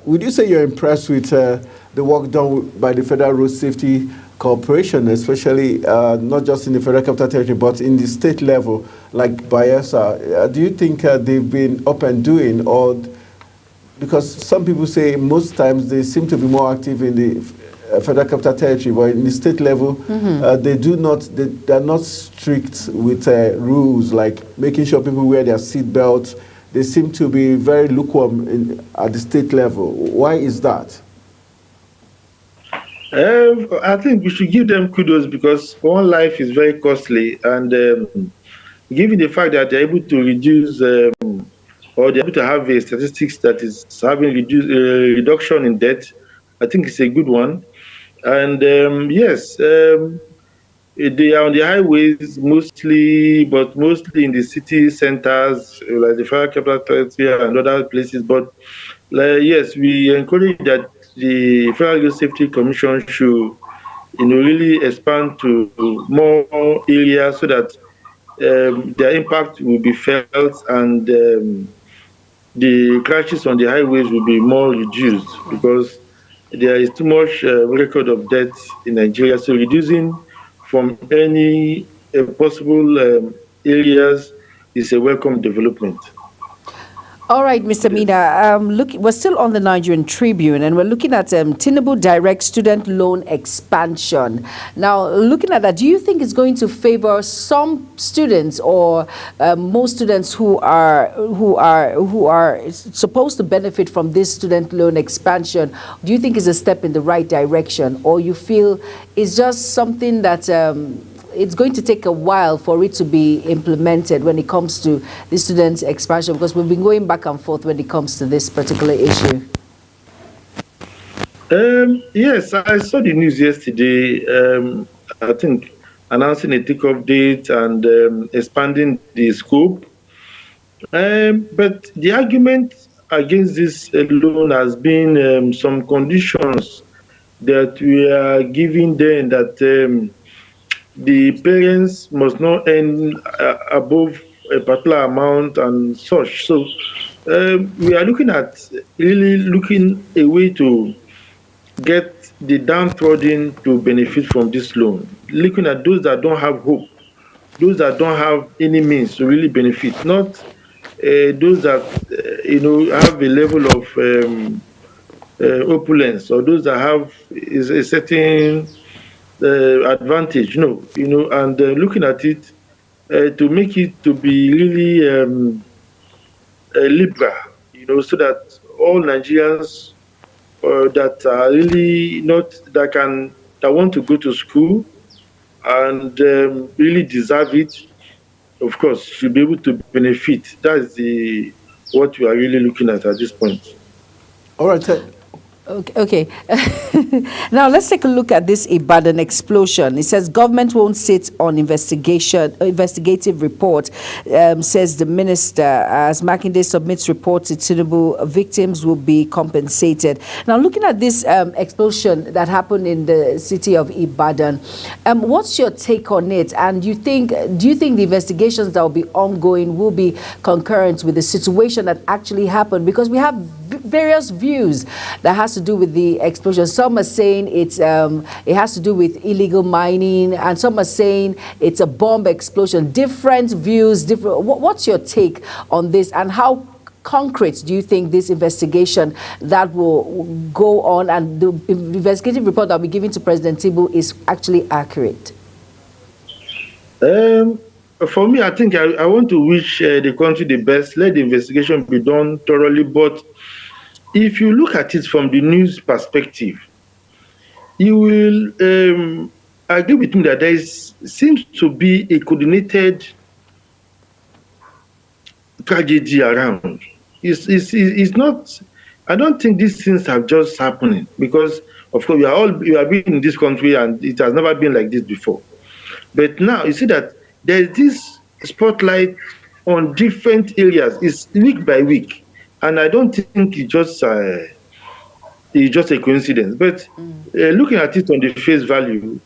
Would you say you're impressed with the work done by the Federal Road Safety Corporation, especially not just in the Federal Capital Territory, but in the state level, like Bayelsa? Do you think they've been up and doing, or because some people say most times they seem to be more active in the Federal Capital Territory, but in the state level, they're not strict with rules like making sure people wear their seat belts. They seem to be very lukewarm at the state level. Why is that? I think we should give them kudos because one life is very costly, and given the fact that they're able to reduce or they're able to have a statistics that is having reduction in death, I think it's a good one. And yes, they are on the highways mostly, but mostly in the city centers like the Federal Capital Territory and other places. But yes, we encourage that the Federal Road Safety Commission should, really expand to more areas so that their impact will be felt and the crashes on the highways will be more reduced because there is too much record of death in Nigeria. So reducing from any possible areas is a welcome development. All right, Mr. Mina, we're still on the Nigerian Tribune, and we're looking at Tinubu direct student loan expansion. Now, looking at that, do you think it's going to favor some students or most students who are supposed to benefit from this student loan expansion? Do you think it's a step in the right direction, or you feel it's just something that it's going to take a while for it to be implemented when it comes to the student expansion, because we've been going back and forth when it comes to this particular issue? Yes, I saw the news yesterday, I think, announcing a takeoff date and expanding the scope. But the argument against this loan has been some conditions that we are giving them, that the parents must not earn above a particular amount and such. So we are looking at a way to get the downtrodden to benefit from this loan, looking at those that don't have hope, those that don't have any means to really benefit, not those that have a level of opulence, or those that have a certain advantage, and looking at it to make it to be really liberal, so that all Nigerians that are really that want to go to school and really deserve it, of course, should be able to benefit. That's what we are really looking at this point. All right. Okay. Now let's take a look at this Ibadan explosion. It says government won't sit on investigative report, says the minister. As Makinde submits report to Tinubu, victims will be compensated. Now looking at this explosion that happened in the city of Ibadan, what's your take on it? And do you think the investigations that will be ongoing will be concurrent with the situation that actually happened? Because we have various views that has to do with the explosion. Some are saying it has to do with illegal mining, and some are saying it's a bomb explosion. Different views, different. What's your take on this, and how concrete do you think this investigation that will go on and the investigative report that will be given to President Tinubu is actually accurate? For me, I think I want to wish the country the best. Let the investigation be done thoroughly, but if you look at it from the news perspective, you will agree with me that there seems to be a coordinated tragedy around. It's not. I don't think these things are just happening because, of course, we have been in this country and it has never been like this before. But now you see that there is this spotlight on different areas. It's week by week. And I don't think it's just a coincidence. But looking at it on the face value,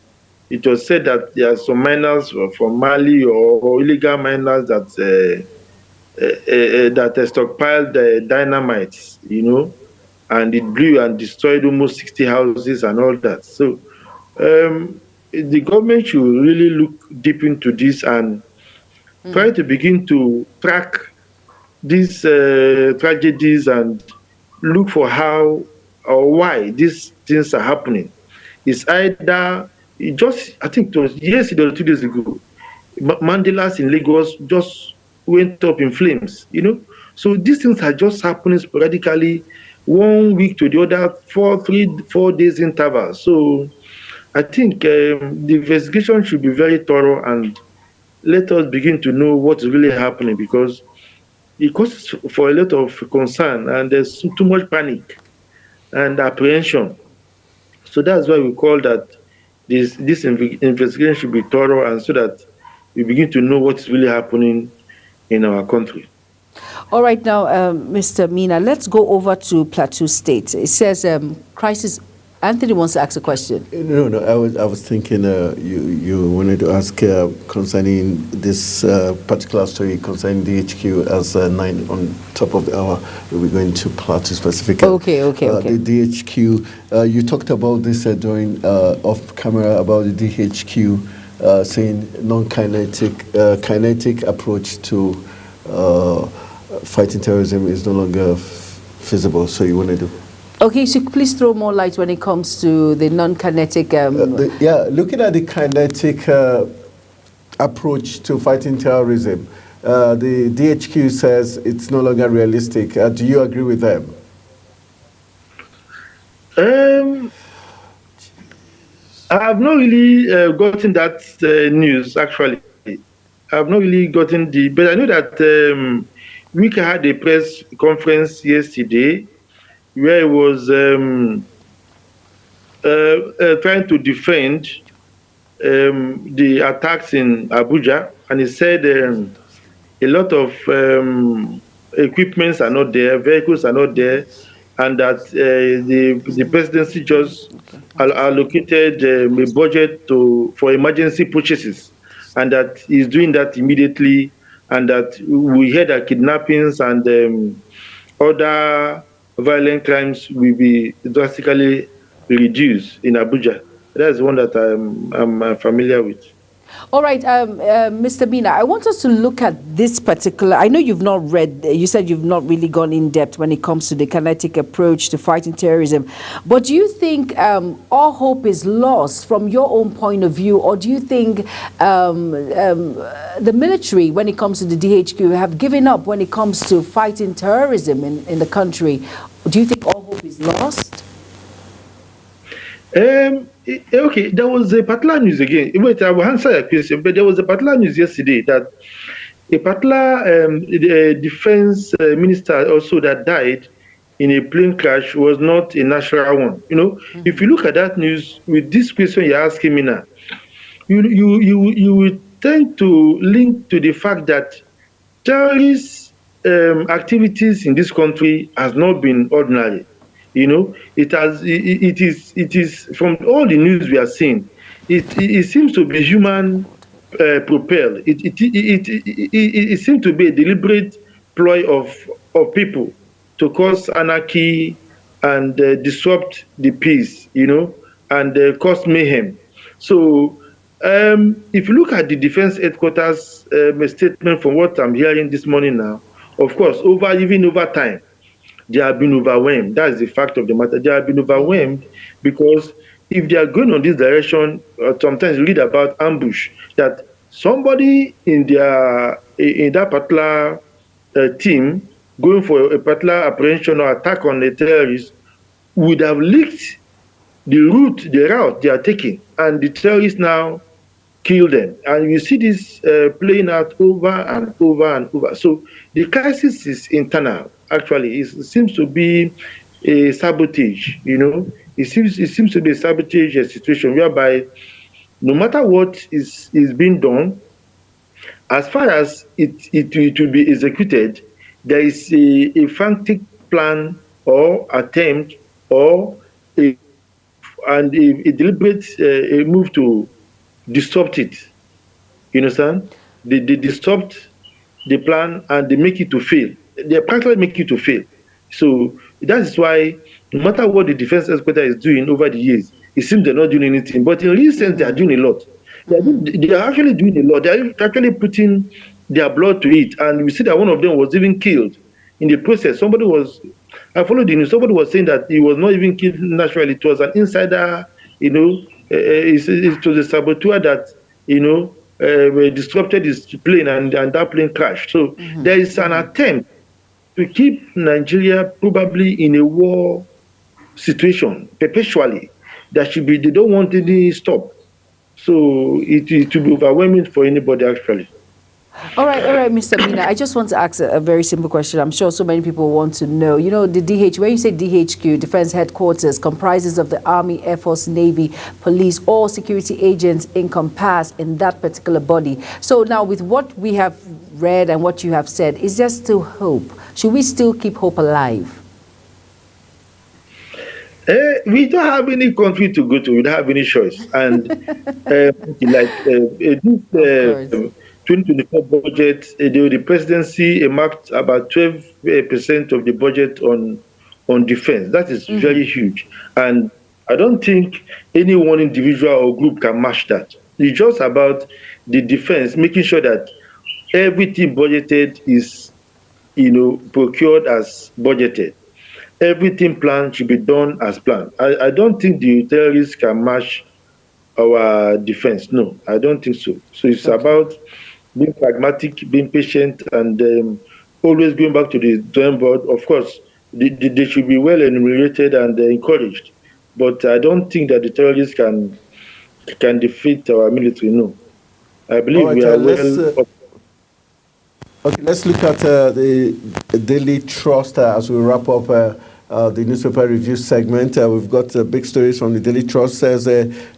it was said that there are some miners from Mali or illegal miners that stockpiled dynamite, and it blew and destroyed almost 60 houses and all that. So the government should really look deep into this and try to begin to track these tragedies and look for how or why these things are happening. It's either I think it was yesterday or 2 days ago, Mandela's in Lagos just went up in flames, So these things are just happening sporadically, 1 week to the other, 4 days interval. So I think the investigation should be very thorough and let us begin to know what's really happening, because it causes for a lot of concern and there's too much panic and apprehension. So that's why we call that this investigation should be thorough, and so that we begin to know what's really happening in our country. All right, now, Mr. Mina, let's go over to Plateau State. It says crisis. Anthony wants to ask a question. No. I was thinking you wanted to ask concerning this particular story concerning DHQ as 9 on top of the hour. We're going to Plateau specifically. Okay. The DHQ. You talked about this during off camera about the DHQ saying kinetic approach to fighting terrorism is no longer feasible. So you wanted to. Okay, so please throw more light when it comes to the non-kinetic... looking at the kinetic approach to fighting terrorism, the DHQ says it's no longer realistic. Do you agree with them? I have not really gotten that news, actually. I have not really gotten but I know that Wike had a press conference yesterday where he was trying to defend the attacks in Abuja, and he said a lot of equipments are not there, vehicles are not there, and that the presidency just allocated a budget for emergency purchases, and that he's doing that immediately, and that we heard that kidnappings and other violent crimes will be drastically reduced in Abuja. That's one that I'm familiar with. All right, Mr. Mina, I want us to look at this particular. I know you've not read, you said you've not really gone in depth when it comes to the kinetic approach to fighting terrorism. But do you think all hope is lost from your own point of view, or do you think the military, when it comes to the DHQ, have given up when it comes to fighting terrorism in the country? Do you think all hope is lost? Okay, there was a particular news again. Wait, I will answer your question, but there was a particular news yesterday that a particular defense minister also that died in a plane crash was not a natural one. If you look at that news with this question you're asking me now, you will tend to link to the fact that terrorist activities in this country has not been ordinary. It is from all the news we are seeing. It seems to be human propelled. It seems to be a deliberate ploy of people to cause anarchy and disrupt the peace, and cause mayhem. So if you look at the defense headquarters statement from what I'm hearing this morning now, of course, even over time, they have been overwhelmed. That's the fact of the matter. They have been overwhelmed because if they are going on this direction, sometimes you read about ambush, that somebody in that particular team going for a particular apprehension or attack on a terrorist would have leaked the route they are taking, and the terrorists now kill them. And you see this playing out over and over and over. So the crisis is internal. Actually, it seems to be a sabotage. It seems to be a sabotage situation whereby no matter what is being done, as far as it will be executed, there is a frantic plan or attempt or a deliberate move to disrupt it. You understand? They disrupt the plan and they make it to fail. They practically make it to fail. So that is why no matter what the defense headquarters is doing over the years, it seems they're not doing anything. But in real sense, they are doing a lot. They are actually doing a lot. They are actually putting their blood to it. And we see that one of them was even killed in the process. I followed the news. Somebody was saying that he was not even killed naturally. It was an insider, it was a saboteur that, disrupted his plane and that plane crashed. So there is an attempt to keep Nigeria probably in a war situation perpetually. They don't want any stop. So it will be overwhelming for anybody actually. All right, Mr. Mina, I just want to ask a very simple question. I'm sure so many people want to know. The when you say DHQ, Defense Headquarters, comprises of the Army, Air Force, Navy, Police, all security agents encompassed in that particular body. So now with what we have read and what you have said, is there still hope? Should we still keep hope alive? We don't have any country to go to. We don't have any choice. And this 2024 budget, the presidency marked about 12% of the budget on defense. That is very huge. And I don't think any one individual or group can match that. It's just about the defense, making sure that everything budgeted is, procured as budgeted. Everything planned should be done as planned. I don't think the terrorists can match our defense. No, I don't think so. So it's about being pragmatic, being patient, and always going back to the drawing board. Of course, they should be well enumerated and encouraged. But I don't think that the terrorists can defeat our military. No, I believe we are well. Okay, let's look at the Daily Trust as we wrap up the newspaper review segment. We've got big stories from the Daily Trust. Says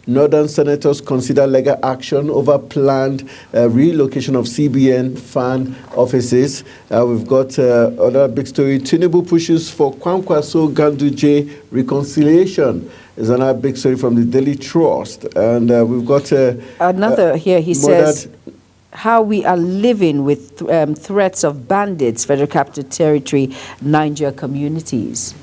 Northern senators consider legal action over planned relocation of CBN fan offices. We've got another big story. Tinubu pushes for Kwankwaso Ganduje reconciliation. Is another big story from the Daily Trust. And we've got another here. He says how we are living with threats of bandits, Federal Capital Territory, Niger communities.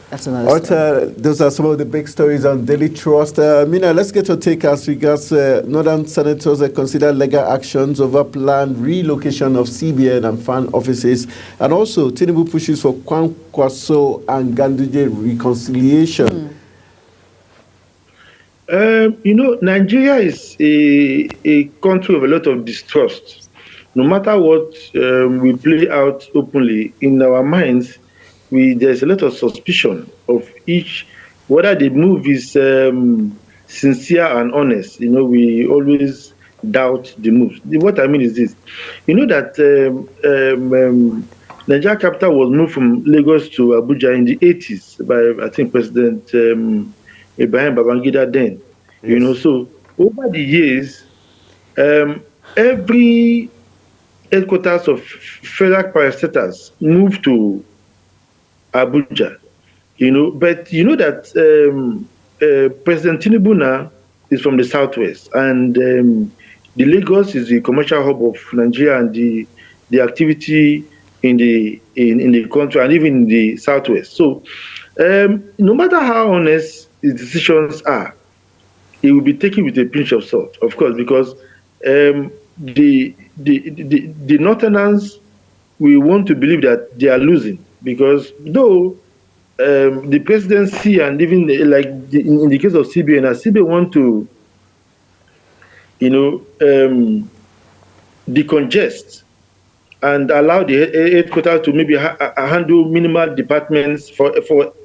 That's another story. Those are some of the big stories on Daily Trust. Mina, let's get your take as regards Northern senators consider legal actions over planned relocation of CBN and fan offices. And also, Tinubu pushes for Kwankwaso and Ganduje reconciliation. Nigeria is a country of a lot of distrust. No matter what we play out openly in our minds, there's a lot of suspicion of each, whether the move is sincere and honest. We always doubt the moves. What I mean is this: that Nigeria capital was moved from Lagos to Abuja in the 80s by, I think, President Ibrahim Babangida then. You know, so over the years, every headquarters of federal parastatals moved to Abuja. You know, but you know that President Tinubu now is from the southwest, and the Lagos is the commercial hub of Nigeria and the activity in the country and even in the southwest. So, no matter how honest his decisions are, it will be taken with a pinch of salt, of course, because the Northerners will want to believe that they are losing, because though the presidency and even in the case of CBN, as CBN want to, you know, decongest and allow the headquarters to maybe handle minimal departments for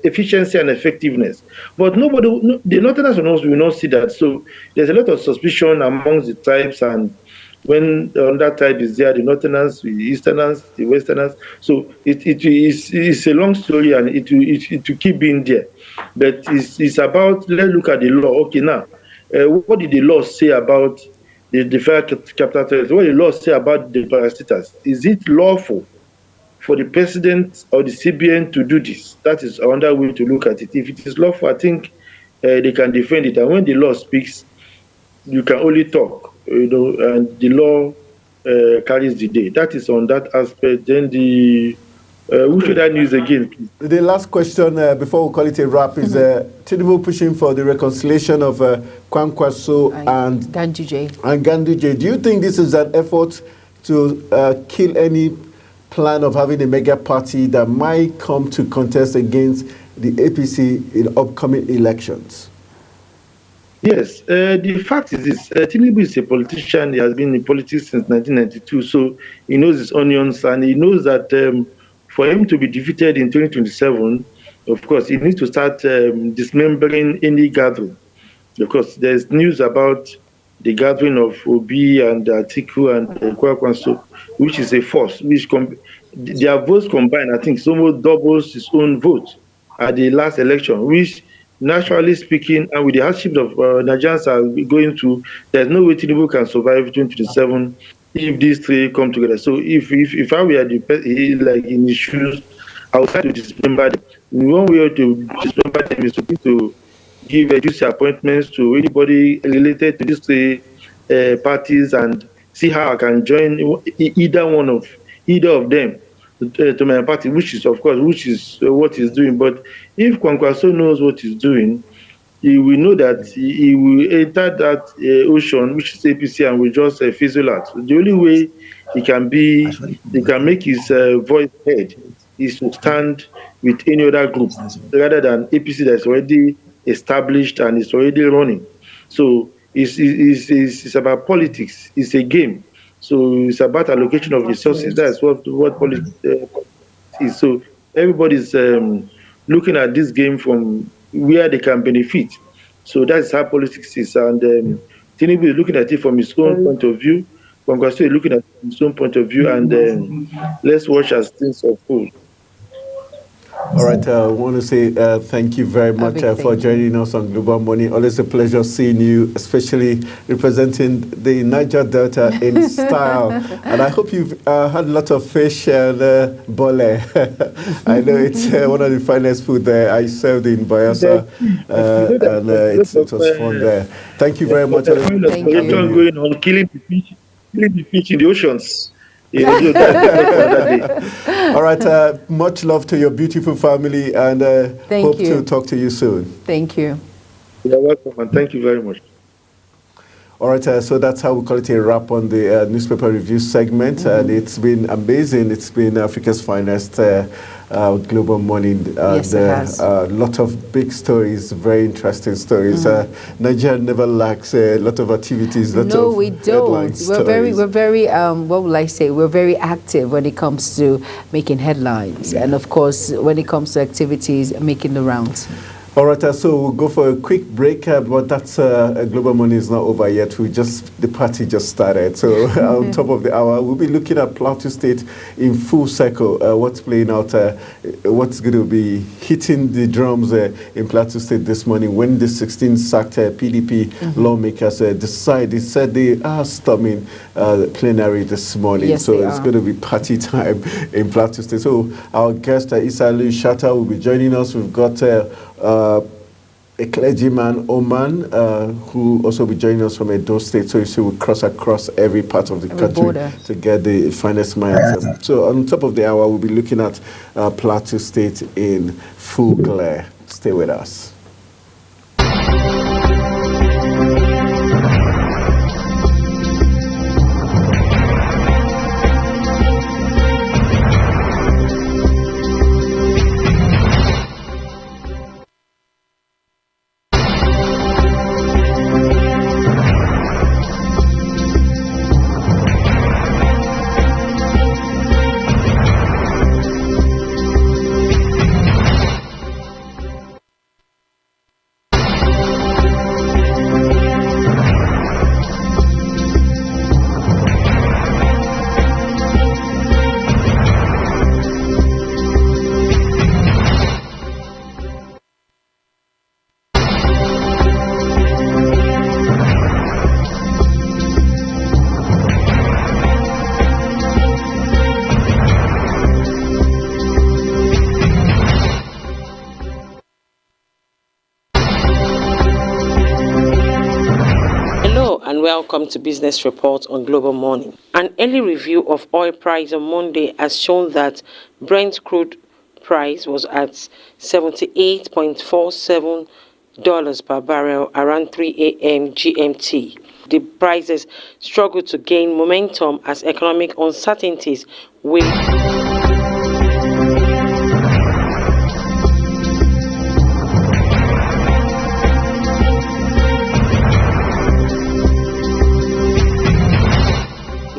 efficiency and effectiveness. But nobody, the Northerners will not see that. So there's a lot of suspicion amongst the tribes, and when that tribe is there, the Northerners, the Easterners, the Westerners. So it's a long story, and it will keep being there. But it's about, let's look at the law. Okay, now, what did the law say about the federal capital territory? What did the law say about the parastatals? Is it lawful for the president or the CBN to do this? That is another way to look at it. If it is lawful, I think they can defend it. And when the law speaks, you can only talk, you know, and the law carries the day. That is on that aspect. Then the who should I use again, please? The last question before we call it a wrap is Tinubu pushing for the reconciliation of Kwankwaso and Ganduje. Do you think this is an effort to kill any plan of having a mega party that might come to contest against the APC in upcoming elections? Yes, the fact is this, Tinubu is a politician. He has been in politics since 1992, so he knows his onions, and he knows that for him to be defeated in 2027, of course, he needs to start dismembering any gathering. Because there's news about the gathering of Obi and Atiku and Kwankwaso, which is a force, which their votes combined, I think, almost doubles his own vote at the last election, which, naturally speaking, and with the hardship of Nigerians are going through, there's no way Tinubu can survive 2027 if these three come together. So if I were in his shoes, I would try to dismember them. One way to dismember them is to give juicy appointments to anybody related to these three parties, and see how I can join either of them to my party, which is what he's doing. But if Kwankwaso knows what he's doing, he will know that he will enter that ocean, which is APC, and will just fizzle out. The only way he can make his voice heard is to stand with any other group rather than APC that's already established and is already running. So it's about politics. It's a game. So it's about allocation of resources. That's what politics is. So everybody's looking at this game from where they can benefit. So that's how politics is. And Tinubu is looking at it from his own point of view. Kwankwaso is looking at it from his own point of view. And let's watch as things unfold. All right, I want to say thank you very much for joining us on Global Morning. Always a pleasure seeing you, especially representing the Niger Delta in style. And I hope you've had a lot of fish and bole. I know it's one of the finest food there. I served in Bayelsa, and it was fun there. Thank you very much. Thank you. Going on killing the fish in the oceans. All right, much love to your beautiful family, and hope to talk to you soon. Thank you. You're welcome, and thank you very much. All right, so that's how we call it a wrap on the newspaper review segment, and it's been amazing. It's been Africa's finest Global Morning. Yes, it has. A lot of big stories, very interesting stories. Nigeria never lacks a lot of activities. No, we don't. We're very, what will I say? We're very active when it comes to making headlines, and of course, when it comes to activities, making the rounds. All right, so we'll go for a quick break, but that's Global Money is not over yet. The party just started. So on top of the hour, we'll be looking at Plateau State in full cycle. What's playing out? What's going to be hitting the drums in Plateau State this morning when the 16 sacked PDP lawmakers said they are storming the plenary this morning. Yes, so it's going to be party time in Plateau State. So our guest, Issa Louis Shatta, will be joining us. We've got a clergyman, Oman, who also will be joining us from Edo State. So you see, we'll cross across every part of the country border to get the finest minds. So on top of the hour, we'll be looking at Plateau State in full glare. Stay with us. Welcome to Business Report on Global Morning. An early review of oil price on Monday has shown that Brent crude price was at $78.47 per barrel around 3 a.m. GMT. The prices struggled to gain momentum as economic uncertainties weighed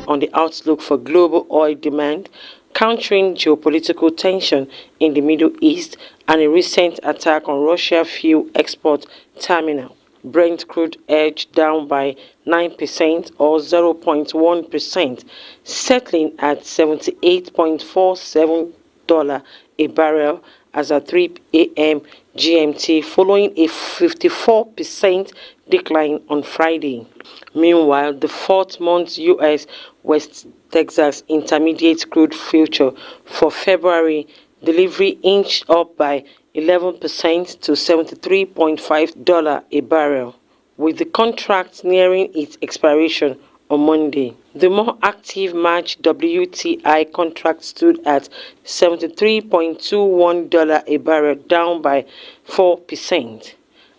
on the outlook for global oil demand, countering geopolitical tension in the Middle East and a recent attack on Russia fuel export terminal. Brent crude edged down by 9% or 0.1%, settling at $78.47 a barrel as at 3 a.m. GMT, following a 54% decline on Friday. Meanwhile, the fourth-month U.S. West Texas Intermediate crude future for February delivery inched up by 11% to $73.5 a barrel, with the contract nearing its expiration on Monday. The more active March WTI contract stood at $73.21 a barrel, down by 4%.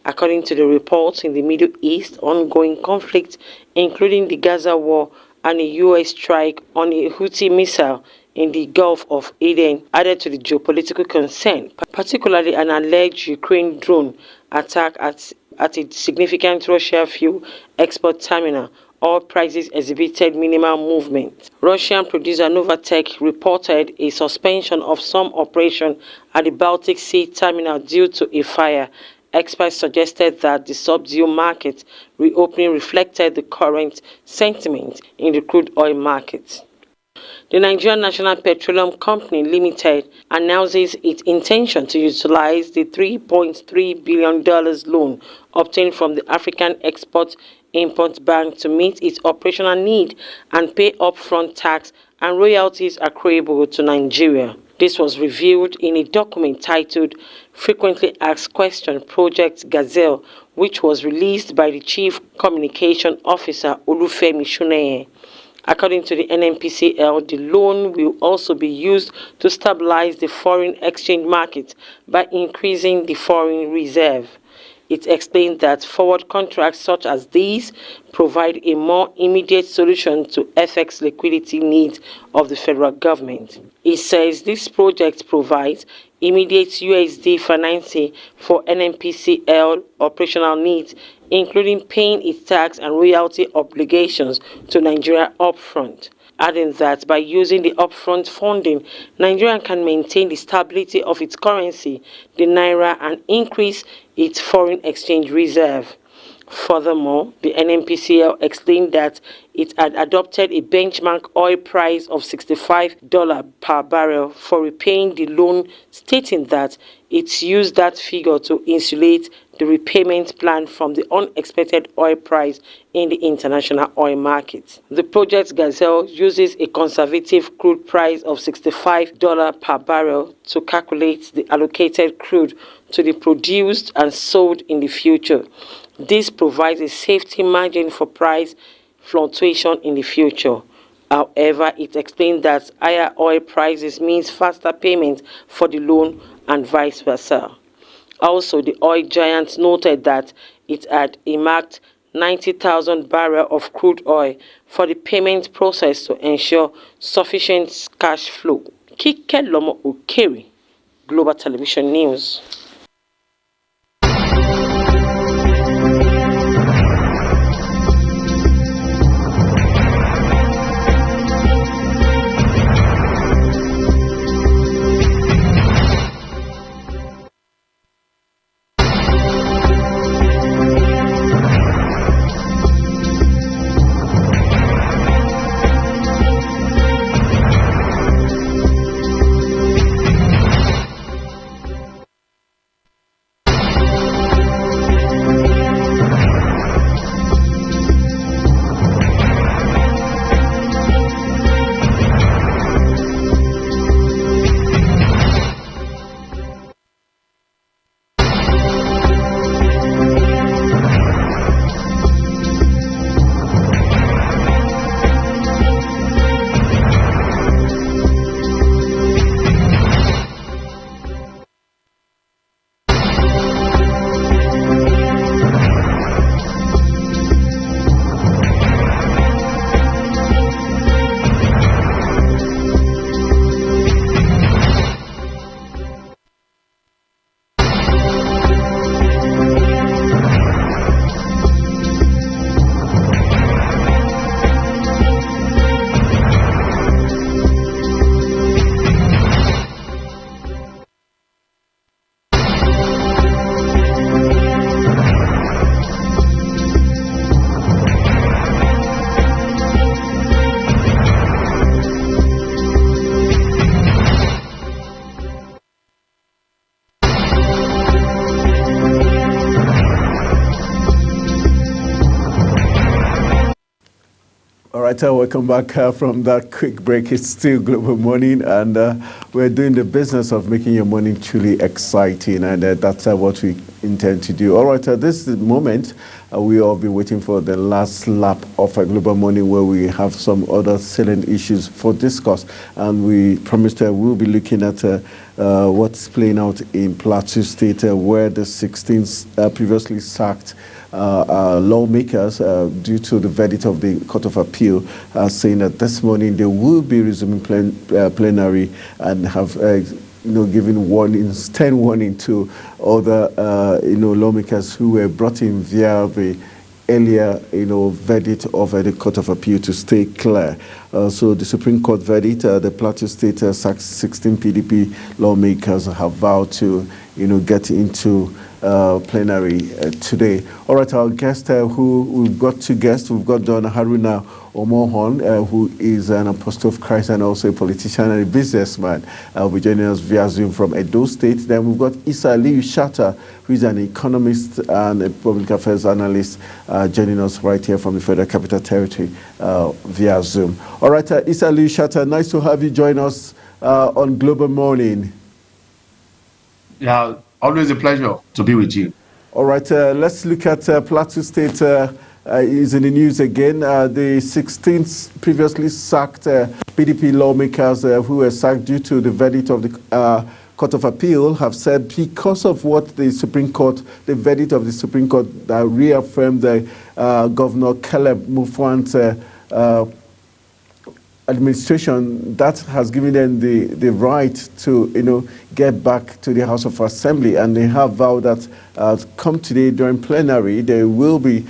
According to the reports in the Middle East, ongoing conflict, including the Gaza war and a U.S. strike on a Houthi missile in the Gulf of Aden, added to the geopolitical concern, particularly an alleged Ukraine drone attack at a significant Russia fuel export terminal. Oil prices exhibited minimal movement. Russian producer Novatek reported a suspension of some operation at the Baltic Sea terminal due to a fire. Experts suggested that the subdued market reopening reflected the current sentiment in the crude oil market. The Nigerian National Petroleum Company Limited announces its intention to utilize the $3.3 billion loan obtained from the African Export-Import Bank to meet its operational need and pay upfront tax and royalties accruable to Nigeria. This was revealed in a document titled Frequently Asked Questions Project Gazelle, which was released by the Chief Communication Officer Olufemi Shuneye. According to the NNPCL, the loan will also be used to stabilize the foreign exchange market by increasing the foreign reserve. It explained that forward contracts such as these provide a more immediate solution to FX liquidity needs of the federal government. It says this project provides immediate USD financing for NNPCL operational needs, including paying its tax and royalty obligations to Nigeria upfront, adding that by using the upfront funding, Nigeria can maintain the stability of its currency, the naira, and increase its foreign exchange reserve. Furthermore, the NNPCL explained that it had adopted a benchmark oil price of $65 per barrel for repaying the loan, stating that it used that figure to insulate the repayment plan from the unexpected oil price in the international oil market. The project Gazelle uses a conservative crude price of $65 per barrel to calculate the allocated crude to be produced and sold in the future. This provides a safety margin for price fluctuation in the future. However, it explained that higher oil prices means faster payment for the loan and vice versa. Also, the oil giant noted that it had earmarked 90,000 barrels of crude oil for the payment process to ensure sufficient cash flow. Kike Lomo Okeri, Global Television News. All right, welcome back from that quick break. It's still Global Morning, and we're doing the business of making your morning truly exciting, and that's what we intend to do. All right, this moment, we all been waiting for the last lap of a Global Morning, where we have some other salient issues for discuss, and we promised we'll be looking at what's playing out in Plateau State, where the 16 previously sacked lawmakers, due to the verdict of the Court of Appeal, saying that this morning they will be resuming plenary, and have given warnings, 10 warning to other lawmakers who were brought in via the earlier verdict of the Court of Appeal to stay clear. So the Supreme Court verdict, the Plateau State 16 PDP lawmakers have vowed to get into plenary today. All right, our guest, who we've got two guests. We've got Don Haruna Omohon, who is an apostle of Christ and also a politician and a businessman. Will be joining us via Zoom from Edo State. Then we've got Issa Aliyu Shatta, who is an economist and a public affairs analyst, joining us right here from the Federal Capital Territory via Zoom. All right, Issa Aliyu Shatta, nice to have you join us on Global Morning. Yeah, always a pleasure to be with you. All right, let's look at Plateau State. Is in the news again. The 16th previously sacked PDP lawmakers who were sacked due to the verdict of the Court of Appeal have said, because of what the Supreme Court, the verdict of the Supreme Court that reaffirmed the Governor Caleb Mutfwang's administration, that has given them the right to get back to the House of Assembly, and they have vowed that come today during plenary they will be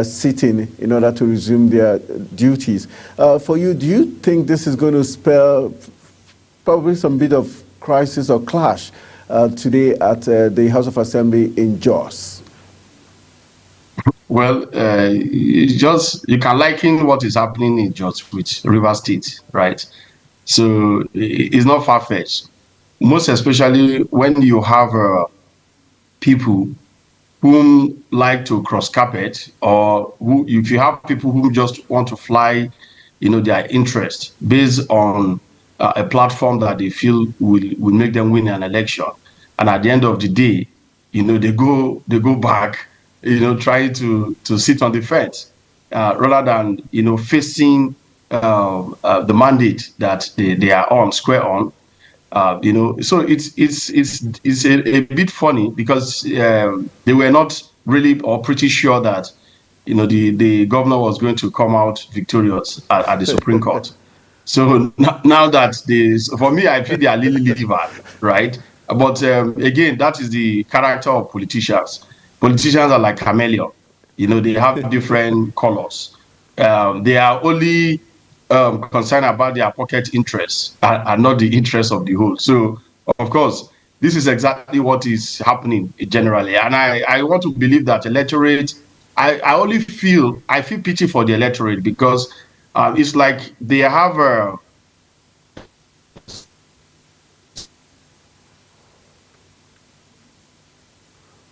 sitting in order to resume their duties. For you, do you think this is going to spell probably some bit of crisis or clash today at the House of Assembly in Jos? Well, you can liken what is happening in Jos with River State, right? So it's not far-fetched. Most especially when you have people whom like to cross carpet, or if you have people who just want to fly, their interest based on a platform that they feel will make them win an election, and at the end of the day, they go back, trying to sit on the fence rather than facing the mandate that they are on square on. So it's a bit funny because they were not really or pretty sure that the governor was going to come out victorious at the Supreme Court. So now that for me, I feel they are livered, right? But again, that is the character of politicians. Politicians are like chameleon. They have different colors. They are only concerned about their pocket interests and not the interests of the whole. So, of course, this is exactly what is happening generally. And I want to believe that electorate, I feel pity for the electorate because it's like they have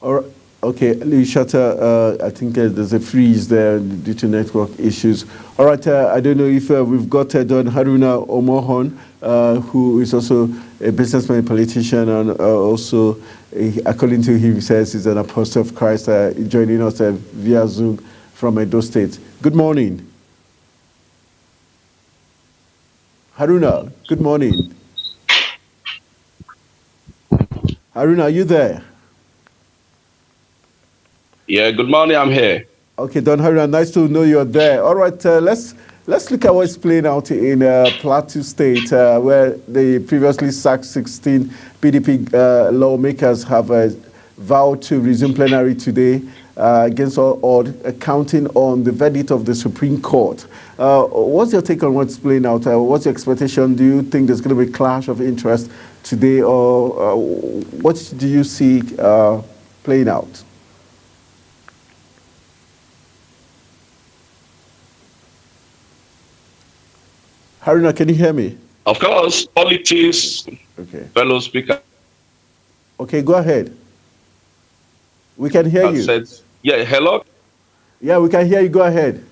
All right. Okay, Lee Shatter, I think there's a freeze there due to network issues. All right, I don't know if we've got Don Haruna Omohon, who is also a businessman, politician, and also, according to him, he says he's an apostle of Christ, joining us via Zoom from Edo State. Good morning. Haruna, good morning. Haruna, are you there? Yeah, good morning, I'm here. Okay, Don Haruna, nice to know you're there. All right, let's look at what's playing out in Plateau State, where the previously sacked 16 PDP lawmakers have vowed to resume plenary today against all odds, counting on the verdict of the Supreme Court. What's your take on what's playing out? What's your expectation? Do you think there's going to be a clash of interest today, or what do you see playing out? Haruna, can you hear me? Of course, politics, okay. Fellow speaker. Okay, go ahead. We can hear you. Yeah, hello? Yeah, we can hear you. Go ahead.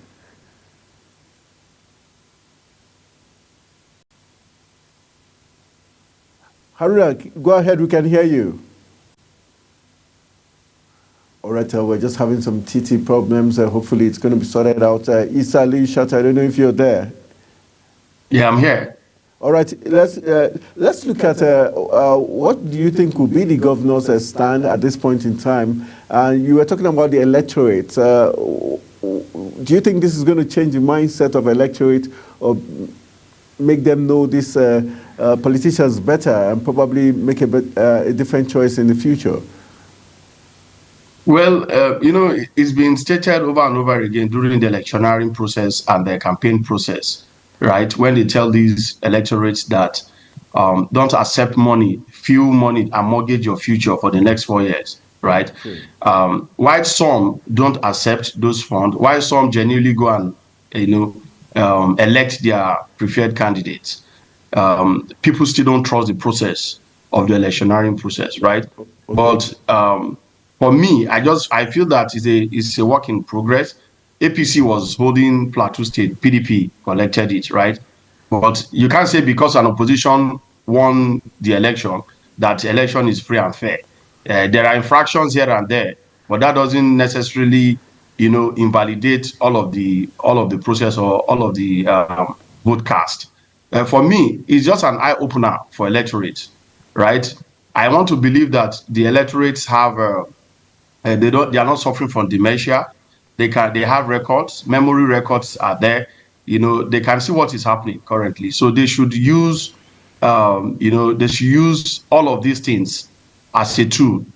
Haruna, go ahead. We can hear you. All right, we're just having some TT problems. Hopefully, it's going to be sorted out. Issa Lee Shatta, I don't know if you're there. Yeah, I'm here. All right, let's look at what do you think will be the governor's stand at this point in time? You were talking about the electorate. Do you think this is going to change the mindset of electorate or make them know these politicians better and probably make a different choice in the future? Well, it's been stated over and over again during the electioneering process and the campaign process, right? When they tell these electorates that don't accept money, fuel money, and mortgage your future for the next 4 years, right? While some don't accept those funds, while some genuinely go and elect their preferred candidates, people still don't trust the process of the electioneering process, right? Okay. But for me, I feel that it's a work in progress. APC was holding Plateau State, PDP collected it, right? But you can't say because an opposition won the election that the election is free and fair. There are infractions here and there, but that doesn't necessarily, invalidate all of the process or all of the vote cast. For me, it's just an eye opener for electorates, right? I want to believe that the electorates have they are not suffering from dementia. They have records, memory records are there. They can see what is happening currently. So they should use, they should use all of these things as a tool,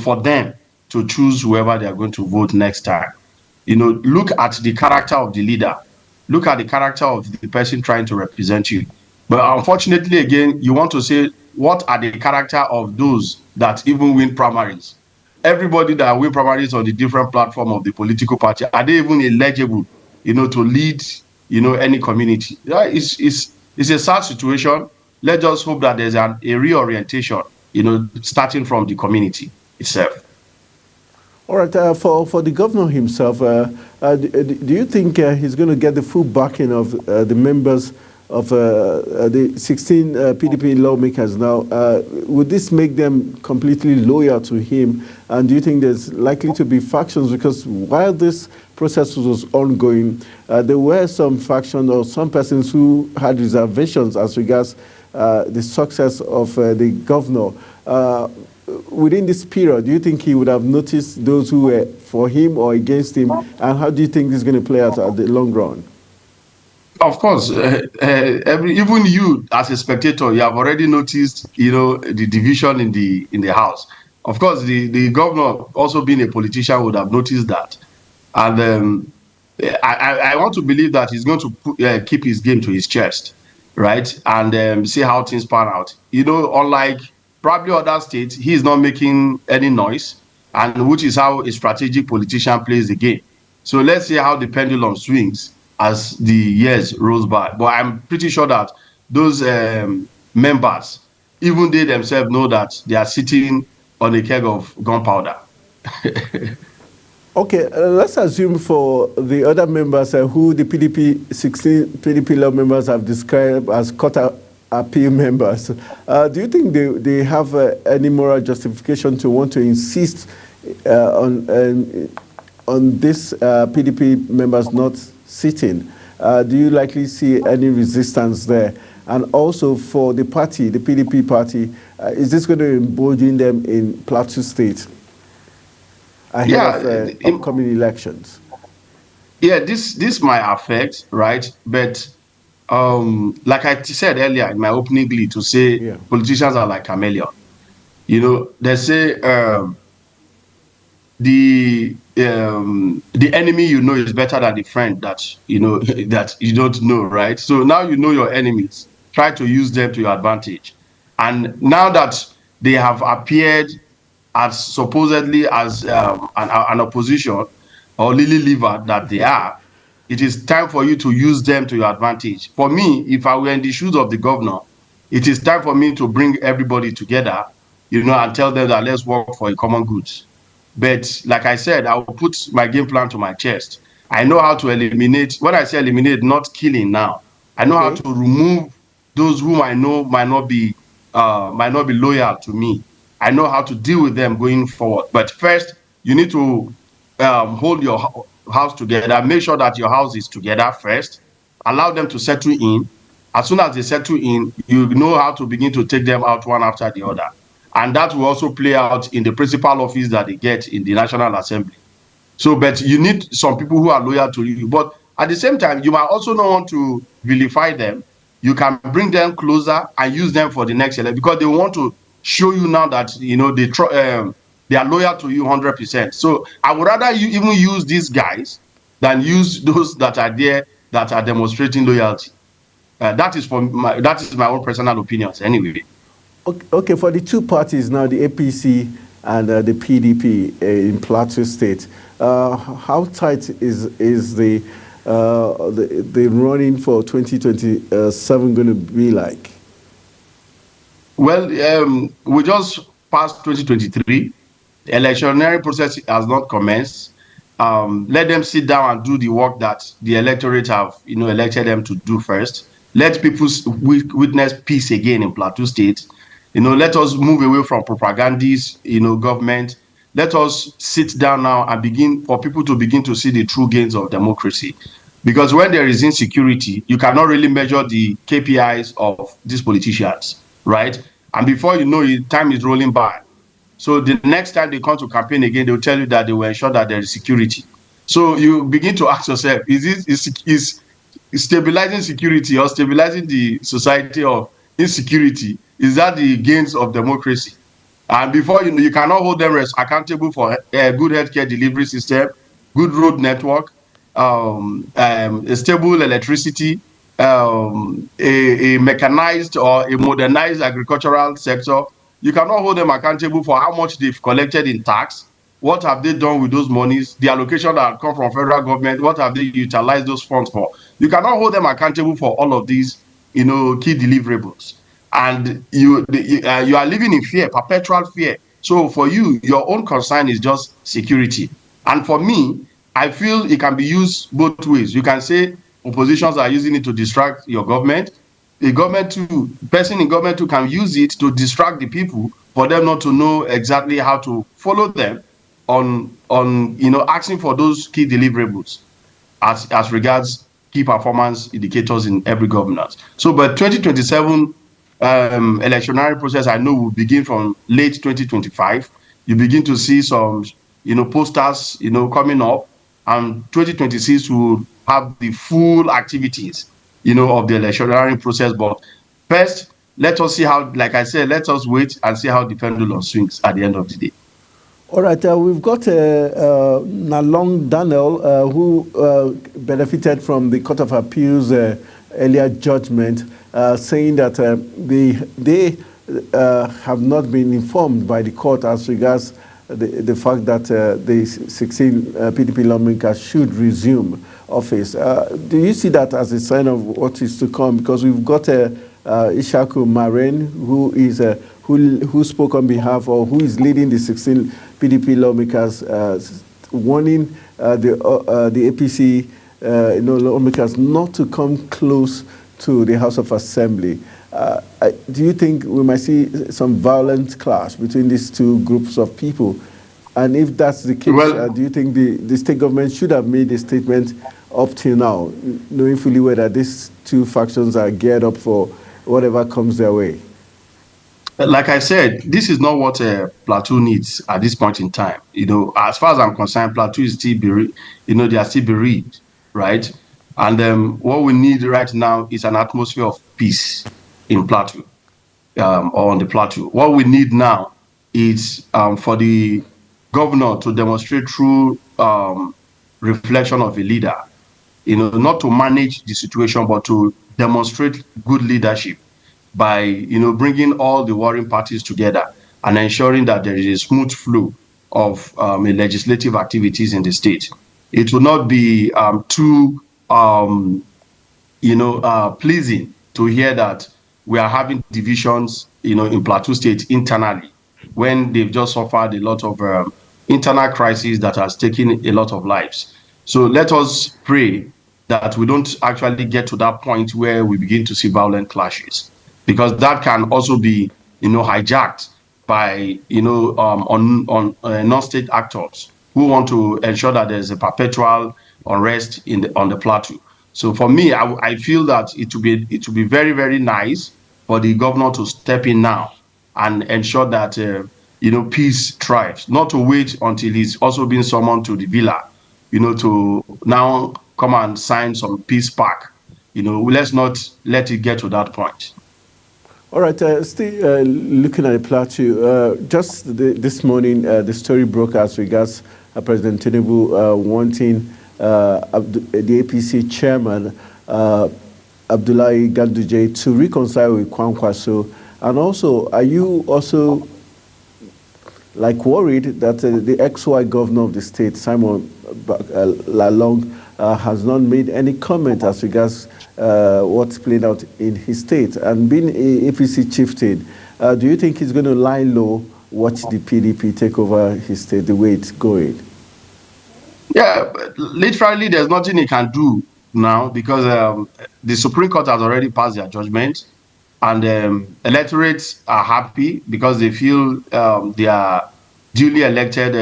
for them to choose whoever they are going to vote next time. Look at the character of the leader. Look at the character of the person trying to represent you. But unfortunately, again, you want to say what are the character of those that even win primaries? Everybody that win primaries on the different platform of the political party, are they even eligible, to lead, any community? Yeah, it's a sad situation. Let's just hope that there's a reorientation, starting from the community itself. All right, for the governor himself, do you think he's going to get the full backing of the members of the 16 PDP lawmakers now? Would this make them completely loyal to him? And do you think there's likely to be factions? Because while this process was ongoing, there were some factions or some persons who had reservations as regards the success of the governor. Within this period, do you think he would have noticed those who were for him or against him? And how do you think this is going to play out at the long run? Of course, even you as a spectator, you have already noticed, the division in the house. Of course, the governor, also being a politician, would have noticed that. And I want to believe that he's going to keep his game to his chest, right? And see how things pan out. Unlike probably other states, he's not making any noise, and which is how a strategic politician plays the game. So let's see how the pendulum swings as the years rolls by. But I'm pretty sure that those members, even they themselves, know that they are sitting on a keg of gunpowder. Okay, let's assume for the other members who the 16 PDP law members have described as court appeal members, do you think they have any moral justification to want to insist on this PDP members not sitting? Do you likely see any resistance there? And also for the party, the PDP party, is this going to embolden them in Plateau State ahead of upcoming elections? Yeah, this might affect, right? But like I said earlier in my opening glee, to say politicians are like chameleon. They say the enemy is better than the friend that that you don't know, right? So now you know your enemies. Try to use them to your advantage. And now that they have appeared as supposedly as an opposition or lily-livered that they are, it is time for you to use them to your advantage. For me, if I were in the shoes of the governor, it is time for me to bring everybody together, and tell them that let's work for a common good. But like I said, I will put my game plan to my chest. I know how to eliminate. When I say eliminate, not killing now. I know how to remove those whom I know might not be loyal to me. I know how to deal with them going forward. But first, you need to hold your house together. Make sure that your house is together first. Allow them to settle in. As soon as they settle in, you know how to begin to take them out one after the other. And that will also play out in the principal office that they get in the National Assembly. So, but you need some people who are loyal to you. But at the same time, you might also not want to vilify them. You can bring them closer and use them for the next election, because they want to show you now that they are loyal to you 100%. So I would rather you even use these guys than use those that are there that are demonstrating loyalty. That is my own personal opinions anyway. Okay, for the two parties now, the APC and the PDP in Plateau State, how tight is the running for 2027 going to be like? Well, we just passed 2023. The electioneering process has not commenced. Let them sit down and do the work that the electorate have, elected them to do first. Let people witness peace again in Plateau State. Let us move away from propagandist, government. Let us sit down now and begin for people to begin to see the true gains of democracy. Because when there is insecurity, you cannot really measure the KPIs of these politicians, right? And before you know it, time is rolling by. So the next time they come to campaign again, they'll tell you that they will ensure that there is security. So you begin to ask yourself, is stabilizing security or stabilizing the society of insecurity, is that the gains of democracy? And before you know, you cannot hold them accountable for a good healthcare delivery system, good road network, a stable electricity, a mechanized or a modernized agricultural sector, you cannot hold them accountable for how much they've collected in tax. What have they done with those monies? The allocation that come from federal government, what have they utilized those funds for? You cannot hold them accountable for all of these, key deliverables. And you are living in fear, perpetual fear. So for you, your own concern is just security. And for me, I feel it can be used both ways. You can say oppositions are using it to distract your government. The government too, person in government too can use it to distract the people for them not to know exactly how to follow them on asking for those key deliverables as regards key performance indicators in every governance. So, but 2027 electionary process, I know, will begin from late 2025. You begin to see some, posters, coming up, and 2026 will have the full activities, of the electionary process. But first, let us see how, like I said, let us wait and see how the pendulum swings at the end of the day. All right, we've got Nalong Daniel, who benefited from the Court of Appeal's earlier judgment, saying that they have not been informed by the court as regards the fact that the 16 PDP lawmakers should resume office. Do you see that as a sign of what is to come? Because we've got Ishaku Maren, who is who spoke on behalf, or who is leading the 16 PDP lawmakers, warning the APC lawmakers not to come close to the House of Assembly. Do you think we might see some violent clash between these two groups of people? And if that's the case, do you think the state government should have made a statement up till now, knowing fully well that these two factions are geared up for whatever comes their way? Like I said, this is not what Plateau needs at this point in time. As far as I'm concerned, Plateau is still they are still bereaved, right? And what we need right now is an atmosphere of peace in Plateau, or on the Plateau. What we need now is for the governor to demonstrate true reflection of a leader, not to manage the situation, but to demonstrate good leadership by, bringing all the warring parties together and ensuring that there is a smooth flow of legislative activities in the state. It will not be too, pleasing to hear that we are having divisions, in Plateau State internally, when they've just suffered a lot of internal crises that has taken a lot of lives. So let us pray that we don't actually get to that point where we begin to see violent clashes, because that can also be, hijacked by, non-state actors who want to ensure that there's a perpetual unrest on the Plateau. So for me, I feel that it will be very, very nice for the governor to step in now and ensure that peace thrives, not to wait until he's also been summoned to the villa, to now come and sign some peace pact. Let's not let it get to that point. All right, still looking at the Plateau, just this morning, the story broke as regards President Tinubu wanting the APC chairman, Abdullahi Ganduje, to reconcile with Kwankwaso. And also, are you also worried that the ex-white governor of the state, Simon Lalong, has not made any comment as regards what's played out in his state? And being a APC chieftain, do you think he's going to lie low, watch the PDP take over his state the way it's going? Yeah, literally there's nothing he can do now, because the Supreme Court has already passed their judgment, and electorates are happy because they feel their duly elected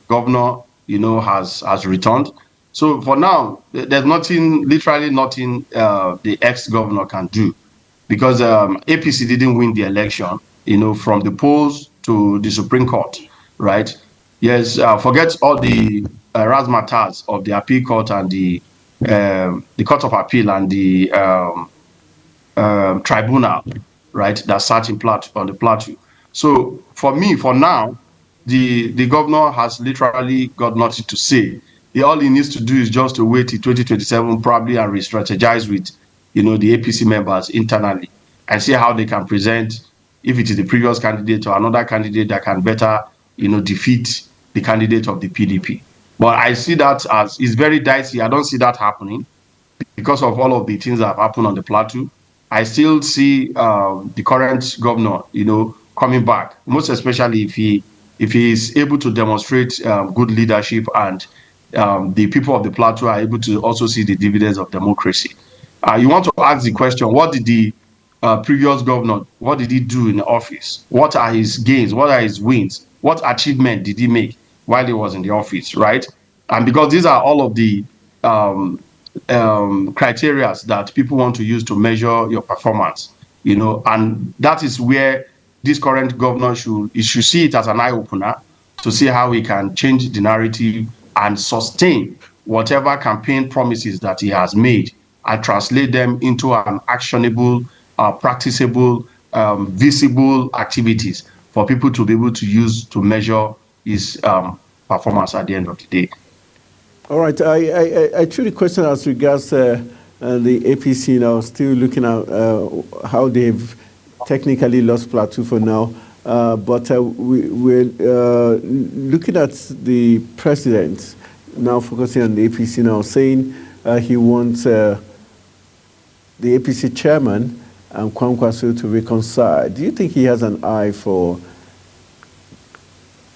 governor, has returned. So for now, there's nothing, literally nothing the ex-governor can do, because APC didn't win the election, from the polls to the Supreme Court, right? Yes, forget all the razzmatazz of the appeal court and the Court of Appeal and the tribunal, right, that sat on the Plateau. So for me, for now, the governor has literally got nothing to say. All he needs to do is just to wait till 2027 probably and re-strategize with the APC members internally and see how they can present, if it is the previous candidate or another candidate that can better, defeat the candidate of the PDP. But I see that as it's very dicey. I don't see that happening because of all of the things that have happened on the plateau. I still see the current governor, coming back, most especially if he is able to demonstrate good leadership and the people of the plateau are able to also see the dividends of democracy. You want to ask the question, what did the previous governor, what did he do in the office? What are his gains? What are his wins? What achievement did he make while he was in the office, right? And because these are all of the criteria that people want to use to measure your performance, and that is where this current governor should see it as an eye-opener to see how he can change the narrative and sustain whatever campaign promises that he has made and translate them into an actionable, practicable, visible activities for people to be able to use to measure his performance at the end of the day. All right, I threw the question as regards the APC now, still looking at how they've technically lost plateau for now, but we're looking at the president now, focusing on the APC now, saying he wants the APC chairman, Kwankwaso, to reconcile. Do you think he has an eye for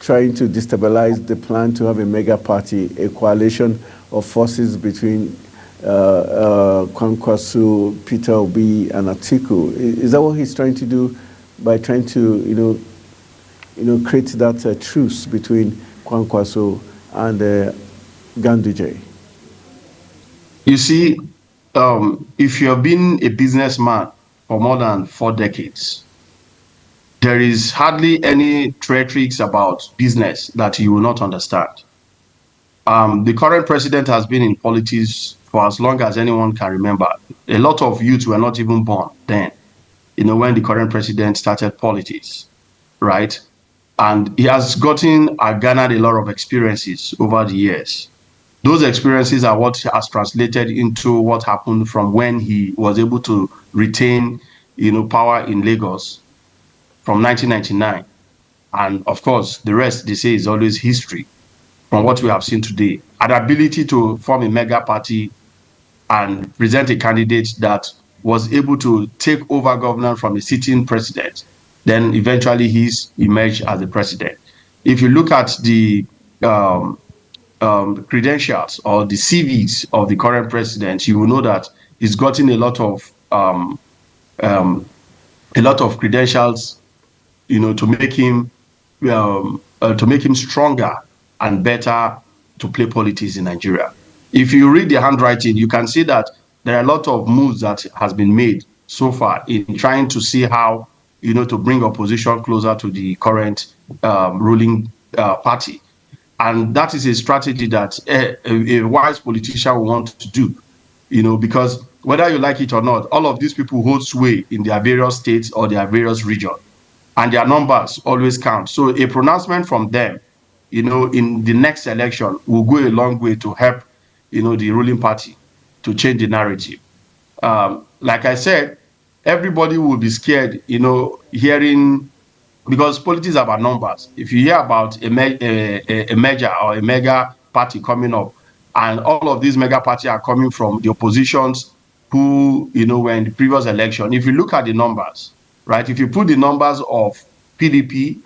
trying to destabilize the plan to have a mega party, a coalition of forces between Kwankwaso, Peter Obi, and Atiku? Is that what he's trying to do by trying to, create that truce between Kwankwaso and Ganduje? You see, if you have been a businessman for more than 4 decades, there is hardly any tricks about business that you will not understand. The current president has been in politics for as long as anyone can remember. A lot of youths were not even born then, when the current president started politics, right? And he has garnered a lot of experiences over the years. Those experiences are what has translated into what happened from when he was able to retain, power in Lagos from 1999. And of course, the rest, they say, is always history from what we have seen today. An ability to form a mega party and present a candidate that was able to take over governance from a sitting president, then eventually he's emerged as the president. If you look at the credentials or the CVs of the current president, you will know that he's gotten a lot of credentials, to make him stronger and better to play politics in Nigeria. If you read the handwriting, you can see that there are a lot of moves that has been made so far in trying to see how, to bring opposition closer to the current ruling party. And that is a strategy that a wise politician will want to do, because whether you like it or not, all of these people hold sway in their various states or their various regions, and their numbers always count. So a pronouncement from them, in the next election will go a long way to help, the ruling party to change the narrative. Like I said, everybody will be scared, hearing, because politics are about numbers. If you hear about a major or a mega party coming up, and all of these mega parties are coming from the oppositions who, were in the previous election, if you look at the numbers, right, if you put the numbers of PDP,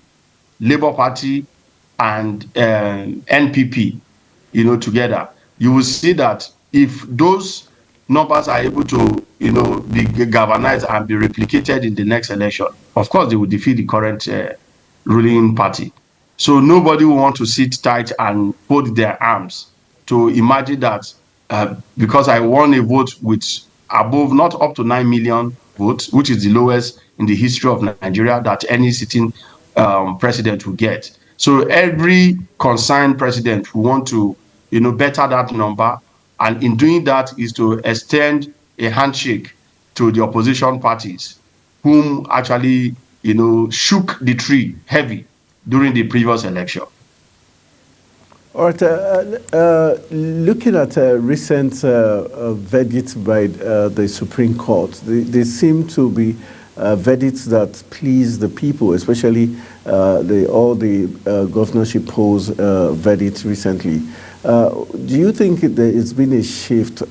Labour Party, and NPP, together, you will see that if those numbers are able to, be galvanized and be replicated in the next election, of course, they will defeat the current ruling party. So nobody will want to sit tight and fold their arms to imagine that because I won a vote with above, not up to 9 million votes, which is the lowest in the history of Nigeria that any sitting president will get. So every concerned president will want to, better that number. And in doing that is to extend a handshake to the opposition parties, whom actually, shook the tree heavy during the previous election. All right. Looking at recent verdicts by the Supreme Court, they seem to be verdicts that please the people, especially all the governorship polls verdicts recently. Do you think it's been a shift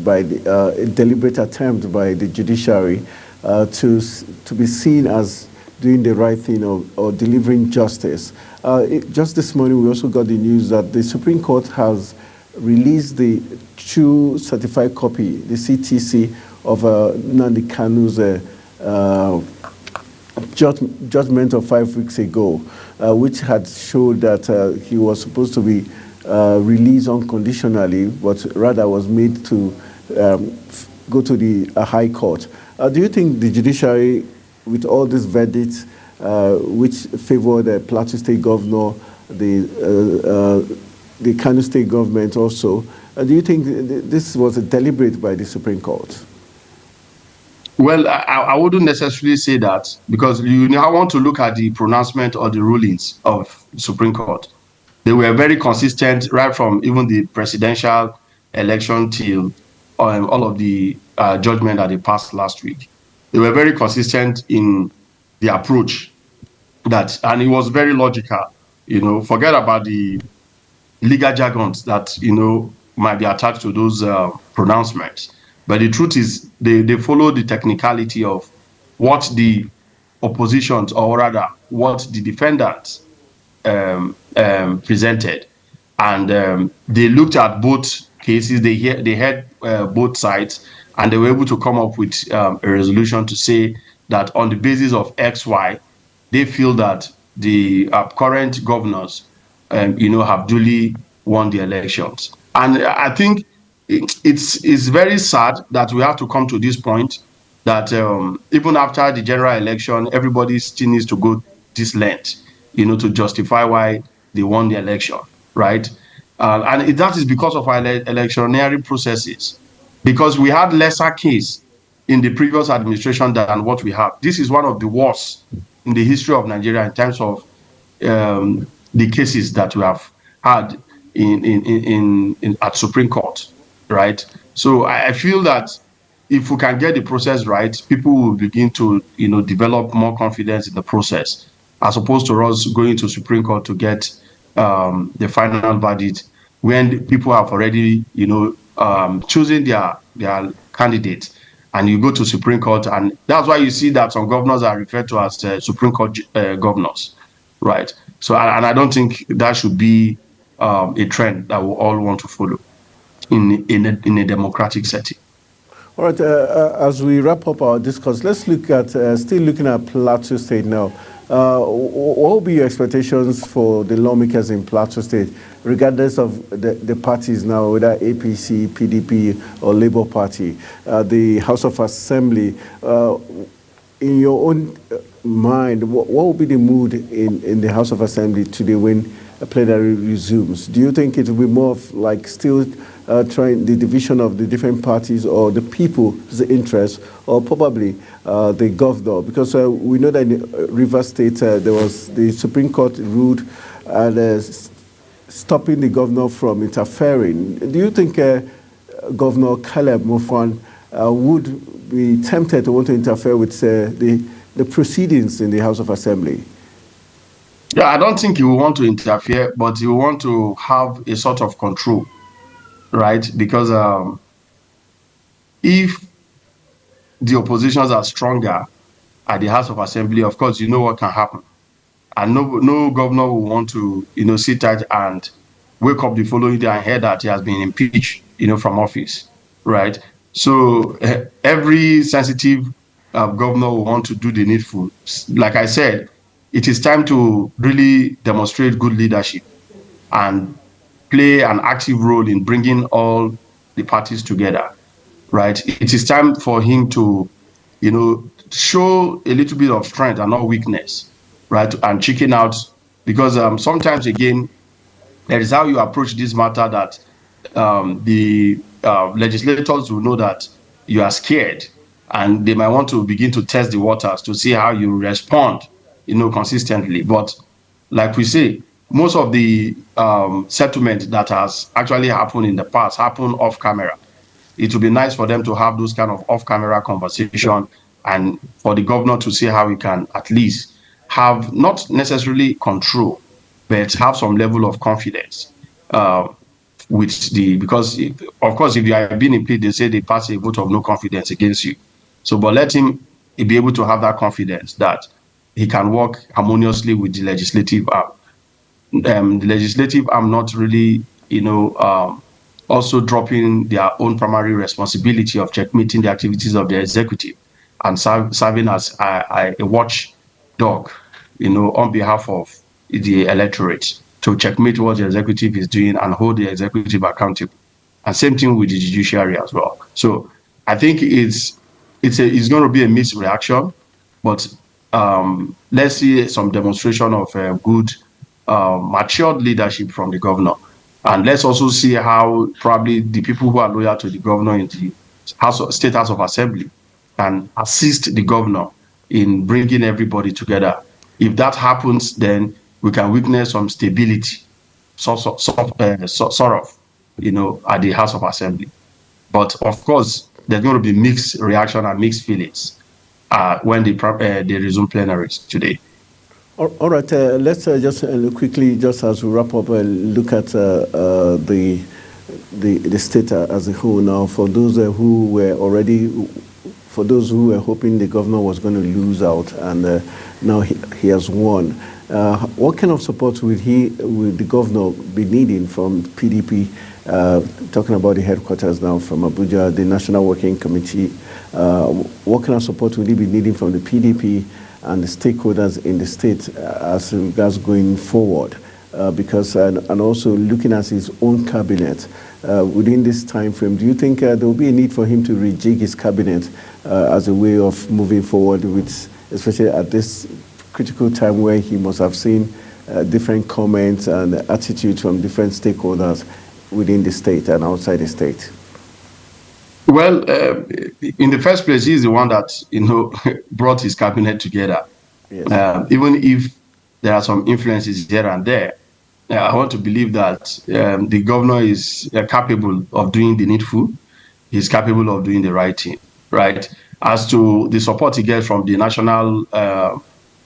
by a deliberate attempt by the judiciary to be seen as doing the right thing or delivering justice? Just this morning, we also got the news that the Supreme Court has released the true certified copy, the CTC, of Nnamdi Kanu's judgment of 5 weeks ago, which had showed that he was supposed to be released unconditionally, but rather was made to go to the High Court. Do you think the judiciary, with all these verdicts, which favor the Plateau State governor, the Kano State government also, do you think this was deliberate by the Supreme Court? Well, I wouldn't necessarily say that, because you now want to look at the pronouncement or the rulings of the Supreme Court. They were very consistent right from even the presidential election till all of the judgment that they passed last week. They were very consistent in the approach and it was very logical. Forget about the legal jargons that might be attached to those pronouncements. But the truth is, they follow the technicality of what the oppositions, or rather what the defendants presented, and they looked at both cases. They had both sides, and they were able to come up with a resolution to say that on the basis of XY, they feel that the current governors, have duly won the elections. And I think it's very sad that we have to come to this point that even after the general election, everybody still needs to go this length, to justify why they won the election, right? And that is because of our electionary processes, because we had lesser case in the previous administration than what we have. This is one of the worst in the history of Nigeria in terms of the cases that we have had at Supreme Court, right? So I feel that if we can get the process right, people will begin to, develop more confidence in the process, as opposed to us going to Supreme Court to get the final verdict when people have already, chosen their candidate, and you go to Supreme Court, and that's why you see that some governors are referred to as Supreme Court governors, right? So, and I don't think that should be a trend that we all want to follow in a democratic setting. All right, as we wrap up our discourse, let's look at, still looking at Plateau State now. What will be your expectations for the lawmakers in Plateau State, regardless of the parties now, whether APC, PDP, or Labour Party? The House of Assembly, in your own mind, what will be the mood in the House of Assembly today when plenary resumes? Do you think it will be more of like still trying the division of the different parties, or the people's interest, or probably the governor? Because we know that in Rivers State there was the Supreme Court ruled and stopping the governor from interfering. Do you think Governor Caleb Mutfwang would be tempted to want to interfere with the proceedings in the House of Assembly? Yeah, I don't think he will want to interfere, but he will want to have a sort of control, right? Because if the oppositions are stronger at the House of Assembly, of course, you know what can happen. And no governor will want to, sit tight and wake up the following day and hear that he has been impeached, from office, right? So every sensitive governor will want to do the needful. Like I said, it is time to really demonstrate good leadership and play an active role in bringing all the parties together, right? It is time for him to, show a little bit of strength and not weakness, right? And chicken out, because sometimes, again, that is how you approach this matter, that the legislators will know that you are scared, and they might want to begin to test the waters to see how you respond, consistently. But like we say, most of the settlement that has actually happened in the past happened off camera. It would be nice for them to have those kind of off-camera conversation, and for the governor to see how he can at least have not necessarily control, but have some level of confidence with because of course, if you are being impeached, they say they pass a vote of no confidence against you. So, but let him be able to have that confidence that he can work harmoniously with the legislative arm. The legislative arm not really, also dropping their own primary responsibility of checkmating the activities of the executive and serving as a watchdog, on behalf of the electorate to checkmate what the executive is doing and hold the executive accountable. And same thing with the judiciary as well. So I think it's going to be a mixed reaction, but let's see some demonstration of good, matured leadership from the governor. And let's also see how probably the people who are loyal to the governor in the State House of Assembly can assist the governor in bringing everybody together. If that happens, then we can witness some stability, sort of, at the House of Assembly. But of course, there's going to be mixed reaction and mixed feelings when they resume plenaries today. All right, let's just quickly, just as we wrap up, look at the state as a whole now. For those who were hoping the governor was going to lose out, and now he has won, what kind of support will the governor be needing from PDP? Talking about the headquarters now from Abuja, the National Working Committee, what kind of support will he be needing from the PDP and the stakeholders in the state as regards going forward? Because and also looking at his own cabinet within this time frame, do you think there will be a need for him to rejig his cabinet as a way of moving forward, with, especially at this critical time where he must have seen different comments and attitudes from different stakeholders within the state and outside the state? Well, in the first place, he's the one that brought his cabinet together. Yes. Even if there are some influences here and there, I want to believe that the governor is capable of doing the needful. He's capable of doing the right thing, right? As to the support he gets from the national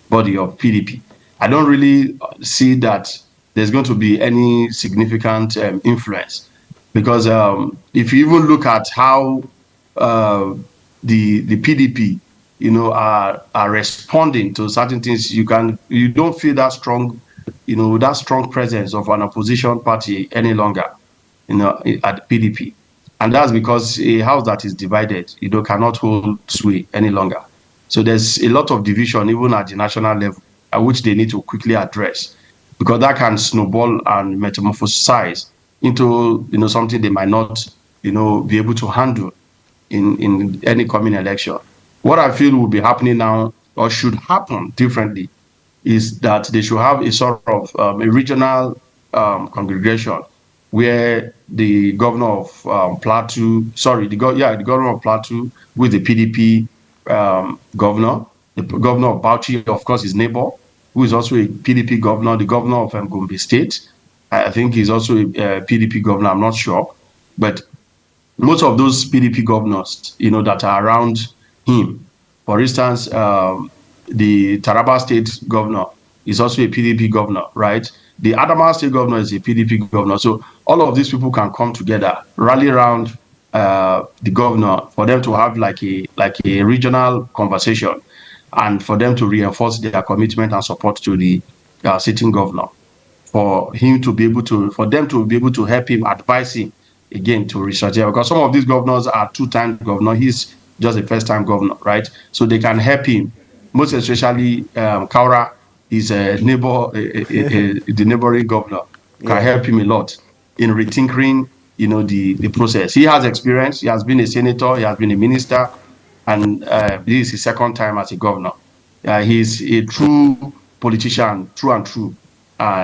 body of PDP, I don't really see that there's going to be any significant influence. Because if you even look at how the PDP, are responding to certain things, you don't feel that strong, that strong presence of an opposition party any longer, at PDP, and that's because a house that is divided, cannot hold sway any longer. So there's a lot of division even at the national level, which they need to quickly address, because that can snowball and metamorphosize into something they might not be able to handle in any coming election. What I feel will be happening now, or should happen differently, is that they should have a sort of a regional congregation where the governor of Plateau, the governor of Plateau with the PDP governor, the governor of Bauchi, of course, his neighbor, who is also a PDP governor, the governor of Gombe State. I think he's also a PDP governor, I'm not sure. But most of those PDP governors, that are around him, for instance, the Taraba State governor is also a PDP governor, right? The Adamawa State governor is a PDP governor. So all of these people can come together, rally around the governor for them to have like a regional conversation, and for them to reinforce their commitment and support to the sitting governor. For them to be able to help him, advise him again to research here, because some of these governors are two-time governor. He's just a first-time governor, right? So they can help him, most especially Kaura, his neighbor, the neighboring governor, can help him a lot in retinkering, the process. He has experience. He has been a senator. He has been a minister, and this is his second time as a governor. He's a true politician, true and true.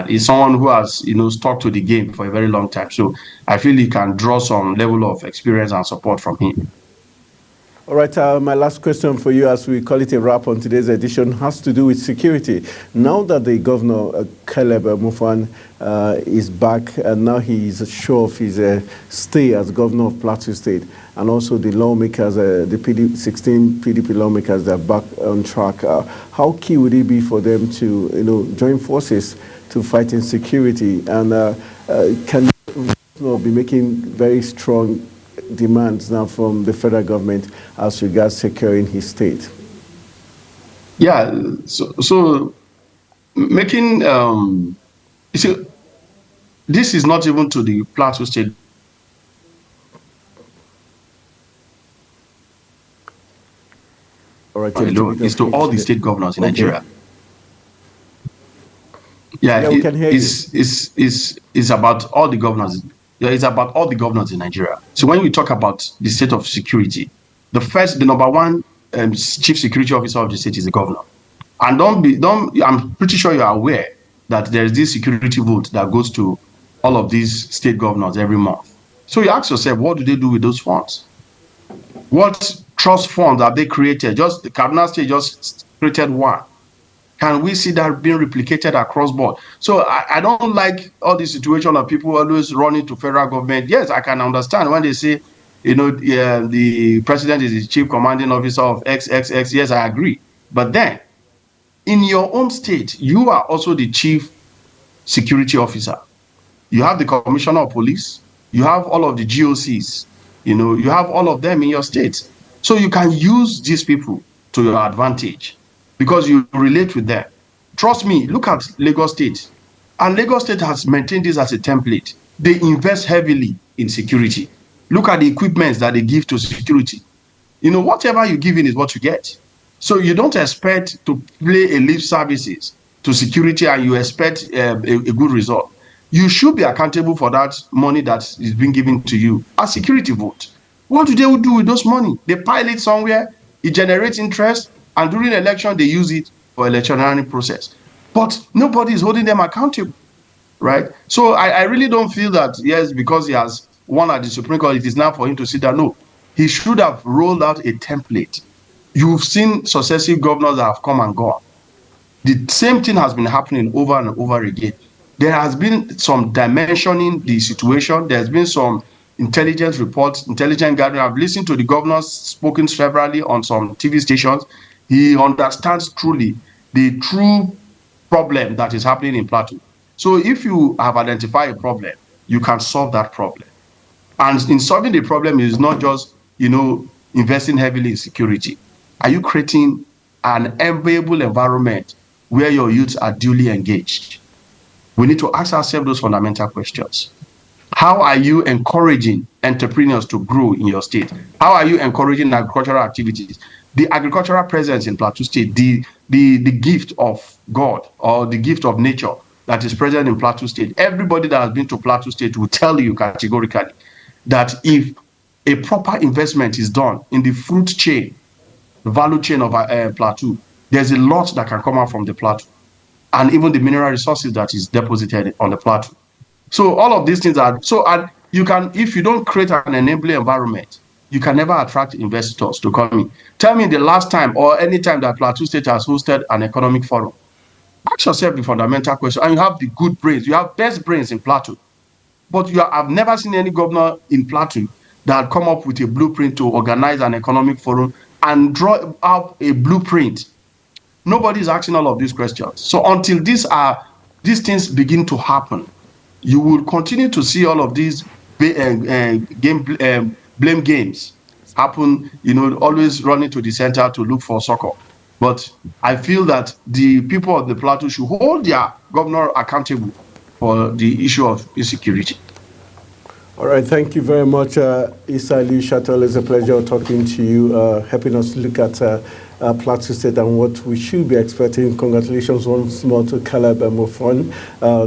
Is someone who has, stuck to the game for a very long time. So I feel he can draw some level of experience and support from him. All right, my last question for you, as we call it a wrap on today's edition, has to do with security. Now that the governor, Caleb Mutfwang, is back, and now he is sure of his stay as governor of Plateau State, and also the lawmakers, the 16 PDP lawmakers that are back on track, how key would it be for them to, join forces to fight insecurity? And can be making very strong demands now from the federal government as regards securing his state? Yeah, so making, you see, this is not even to the Plateau State. All right, it's to all the state governors in Nigeria. Yeah, we can hear you. It's about all the governors. Yeah, it's about all the governors in Nigeria. So when we talk about the state of security, the number one chief security officer of the state is the governor. And I'm pretty sure you are aware that there's this security vote that goes to all of these state governors every month. So you ask yourself, what do they do with those funds? What trust funds have they created? Just the Kaduna State just created one. Can we see that being replicated across board? So I don't like all the situation of people always running to federal government. Yes, I can understand when they say, the president is the chief commanding officer of XXX. Yes, I agree. But then, in your own state, you are also the chief security officer. You have the commissioner of police. You have all of the GOCs. You have all of them in your state. So you can use these people to your advantage, because you relate with them. Trust me, look at Lagos State. And Lagos State has maintained this as a template. They invest heavily in security. Look at the equipments that they give to security. Whatever you give in is what you get. So you don't expect to play a lip services to security and you expect a good result. You should be accountable for that money that is being given to you as security vote. What do they do with those money? They pile it somewhere, it generates interest, and during election, they use it for electioneering process. But nobody is holding them accountable, right? So I really don't feel that, yes, because he has won at the Supreme Court, it is now for him to sit down. No, he should have rolled out a template. You've seen successive governors that have come and gone. The same thing has been happening over and over again. There has been some dimensioning the situation. There's been some intelligence reports, intelligence gathering. I've listened to the governors spoken severally on some TV stations. He understands truly the true problem that is happening in Plateau. So if you have identified a problem, you can solve that problem. And in solving the problem is not just, investing heavily in security. Are you creating an enviable environment where your youths are duly engaged? We need to ask ourselves those fundamental questions. How are you encouraging entrepreneurs to grow in your state? How are you encouraging agricultural activities? The agricultural presence in Plateau State, the gift of God or the gift of nature that is present in Plateau State, everybody that has been to Plateau State will tell you categorically that if a proper investment is done in the fruit chain, the value chain of Plateau, there's a lot that can come out from the Plateau, and even the mineral resources that is deposited on the Plateau. So all of these things are, and you can, if you don't create an enabling environment, you can never attract investors to come in. Tell me the last time or any time that Plateau State has hosted an economic forum. Ask yourself the fundamental question, and you have the good brains. You have best brains in Plateau. But I've never seen any governor in Plateau that had come up with a blueprint to organize an economic forum and draw out a blueprint. Nobody is asking all of these questions. So until these things begin to happen, you will continue to see all of these blame games happen, always running to the center to look for succor. But I feel that the people of the Plateau should hold their governor accountable for the issue of insecurity. All right, thank you very much, Issa Ali Shattle. It's a pleasure talking to you, helping us look at Plateau State and what we should be expecting. Congratulations once more to Caleb Mutfwang,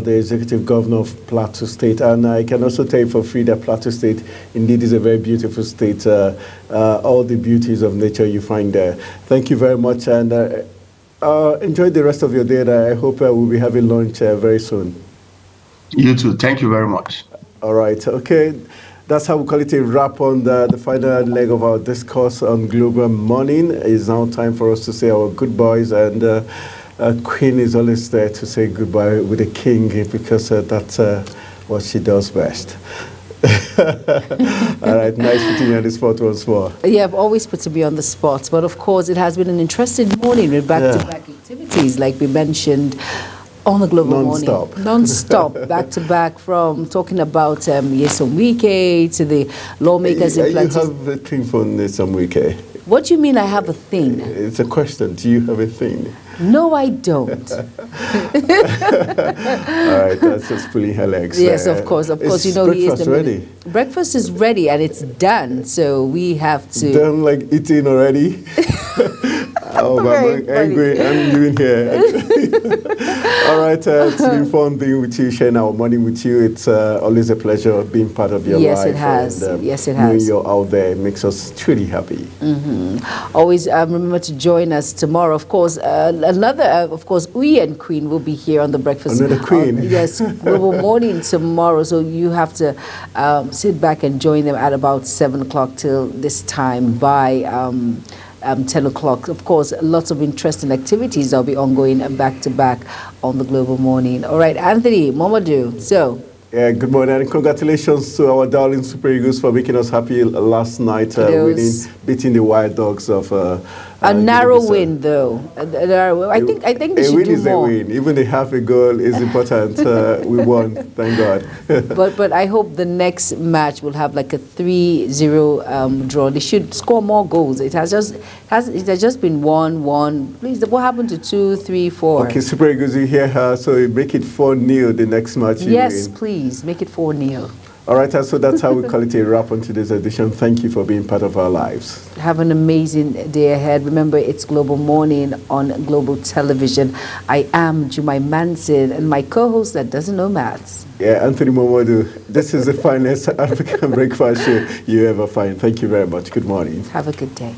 the Executive Governor of Plateau State. And I can also tell you for free that Plateau State indeed is a very beautiful state. All the beauties of nature you find there. Thank you very much, and enjoy the rest of your day. I hope we'll be having lunch very soon. You too. Thank you very much. All right. Okay. That's how we call it a wrap on the final leg of our discourse on global morning. It's now time for us to say our goodbyes, and Queen is always there to say goodbye with the king, because that's what she does best. All right, nice putting you on the spot once more. Yeah, I've always put me on the spot, but of course it has been an interesting morning with back-to-back activities, like we mentioned on the global Non-stop. morning. Non-stop, back-to-back, from talking about Nyesom Wike to the lawmakers in You Plateau. have a thing for Nyesom Wike. What do you mean I have a thing? It's a question. Do you have a thing? No, I don't. All right, that's just pulling her legs. Yes, of course. Of course, you know he is breakfast the ready. Breakfast is ready and it's done, so we have to. Done like eating already. Oh, I'm angry. I'm living here. All right, it's been fun being with you, sharing our morning with you. It's always a pleasure being part of your life. Yes, it has. And, Yes, it knowing has. you're out there makes us truly happy. Always remember to join us tomorrow. Of course, another, of course, we and Queen will be here on the breakfast. Another Queen. Yes, global morning tomorrow. So you have to sit back and join them at about 7 o'clock till this time by 10 o'clock. Of course, lots of interesting activities that will be ongoing back to back on the global morning. All right, Anthony, Momadou. So. Yeah, good morning, and congratulations to our darling Super Eagles for making us happy last night, beating the Wild Dogs of. A narrow win, though. I think they a should win do is more. a win. Even a half a goal is important. We won, thank God. but I hope the next match will have like a 3-0 draw. They should score more goals. It has just been 1-1. Please, what happened to 2, 3, 4? Okay, Super Eagles, you hear her, so you make it 4-0 the next match. Yes, win. please make it 4-0. All right, so that's how we call it a wrap on today's edition. Thank you for being part of our lives. Have an amazing day ahead. Remember, it's Global Morning on Global Television. I am Jumai Manson, and my co-host that doesn't know maths. Yeah, Anthony Momodu. This is the finest African breakfast show you ever find. Thank you very much. Good morning. Have a good day.